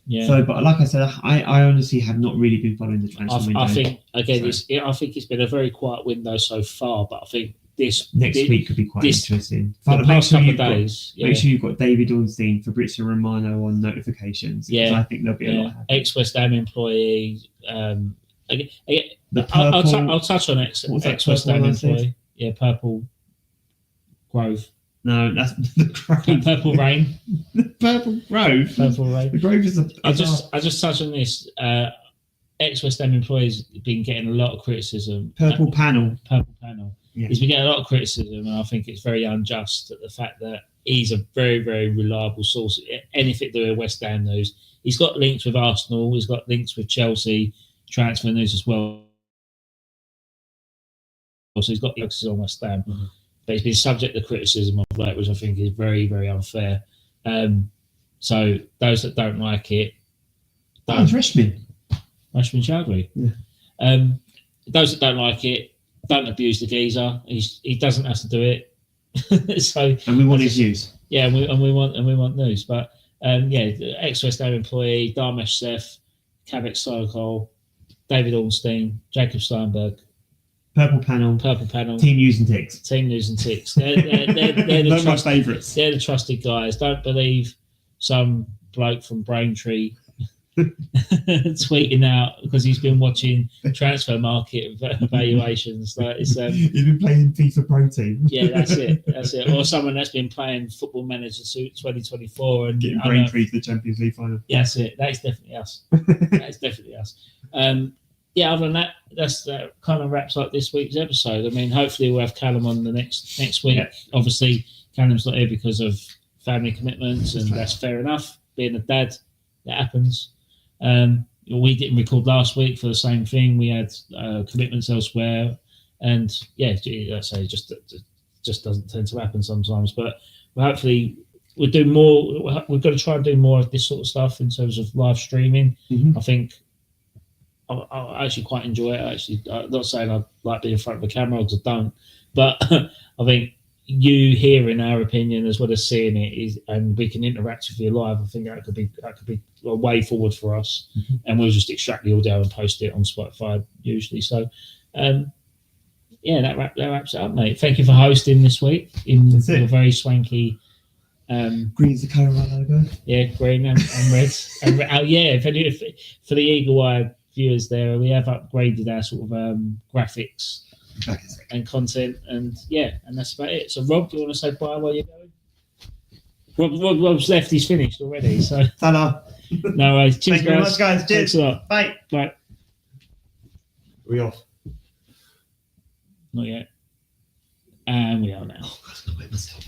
Yeah. So, but like I said, I honestly have not really been following the transfer window. I think I think it's been a very quiet window so far, but I think next week could be quite interesting. The past couple of days, make sure you've got David Ornstein, Fabrizio Romano on notifications. Yeah, I think there'll be a lot happening. Ex-West Ham employee. I'll touch on ex-West Ham employee. Yeah, Purple Grove. No, that's the Grove. Purple Rain. The Purple Grove. Purple Rain. The Grove is a. I just touched on this. Ex-West Ham employees have been getting a lot of criticism. Purple Panel. Yeah. He's been getting a lot of criticism, and I think it's very unjust at the fact that he's a very, very reliable source. Anything to do with West Ham news. He's got links with Arsenal. He's got links with Chelsea transfer news as well. So he's got links on West Ham. Mm-hmm. But he's been subject to criticism of that, which I think is very, very unfair. So those that don't like it, Rashmin Chowdhury. Yeah. Those that don't like it, don't abuse the geezer. He doesn't have to do it. And we want his views. Yeah, and we want news. But ex-West Ham employee Dharmesh Seth, Kavik Sokol, David Ornstein, Jacob Steinberg. Purple Panel. Team News and Ticks. They're the my favourites. They're the trusted guys. Don't believe some bloke from Braintree tweeting out because he's been watching transfer market evaluations. He's been playing FIFA Pro Team. Yeah, that's it. Or someone that's been playing Football Manager 2024 and getting Braintree to the Champions League final. Yeah, that's it. That's definitely us. Other than that, that kind of wraps up this week's episode. I mean, hopefully we'll have Callum on the next week. Yeah. Obviously, Callum's not here because of family commitments, and that's fair enough. Being a dad, that happens. We didn't record last week for the same thing. We had commitments elsewhere, and I say it just doesn't tend to happen sometimes. But hopefully we'll do more. We've got to try and do more of this sort of stuff in terms of live streaming. Mm-hmm. I think I actually quite enjoy it. I'm not saying I like being in front of the camera, because I don't, but I think you hearing our opinion as well as seeing it and we can interact with you live. I think that could be a way forward for us. Mm-hmm. And we'll just extract the audio and post it on Spotify usually. So, that wraps it up, mate. Thank you for hosting this week in your very swanky. Green's the colour of our logo. Yeah, green and red. For the eagle-eyed viewers there, we have upgraded our sort of graphics and content, and that's about it. So Rob, do you want to say bye while you're going? Rob's left, he's finished already, so ta-da. No worries. Cheers. Thank you very much, guys. Cheers. Thanks a lot. Bye. We off? Not yet. And we are now. Oh, God, I wait myself.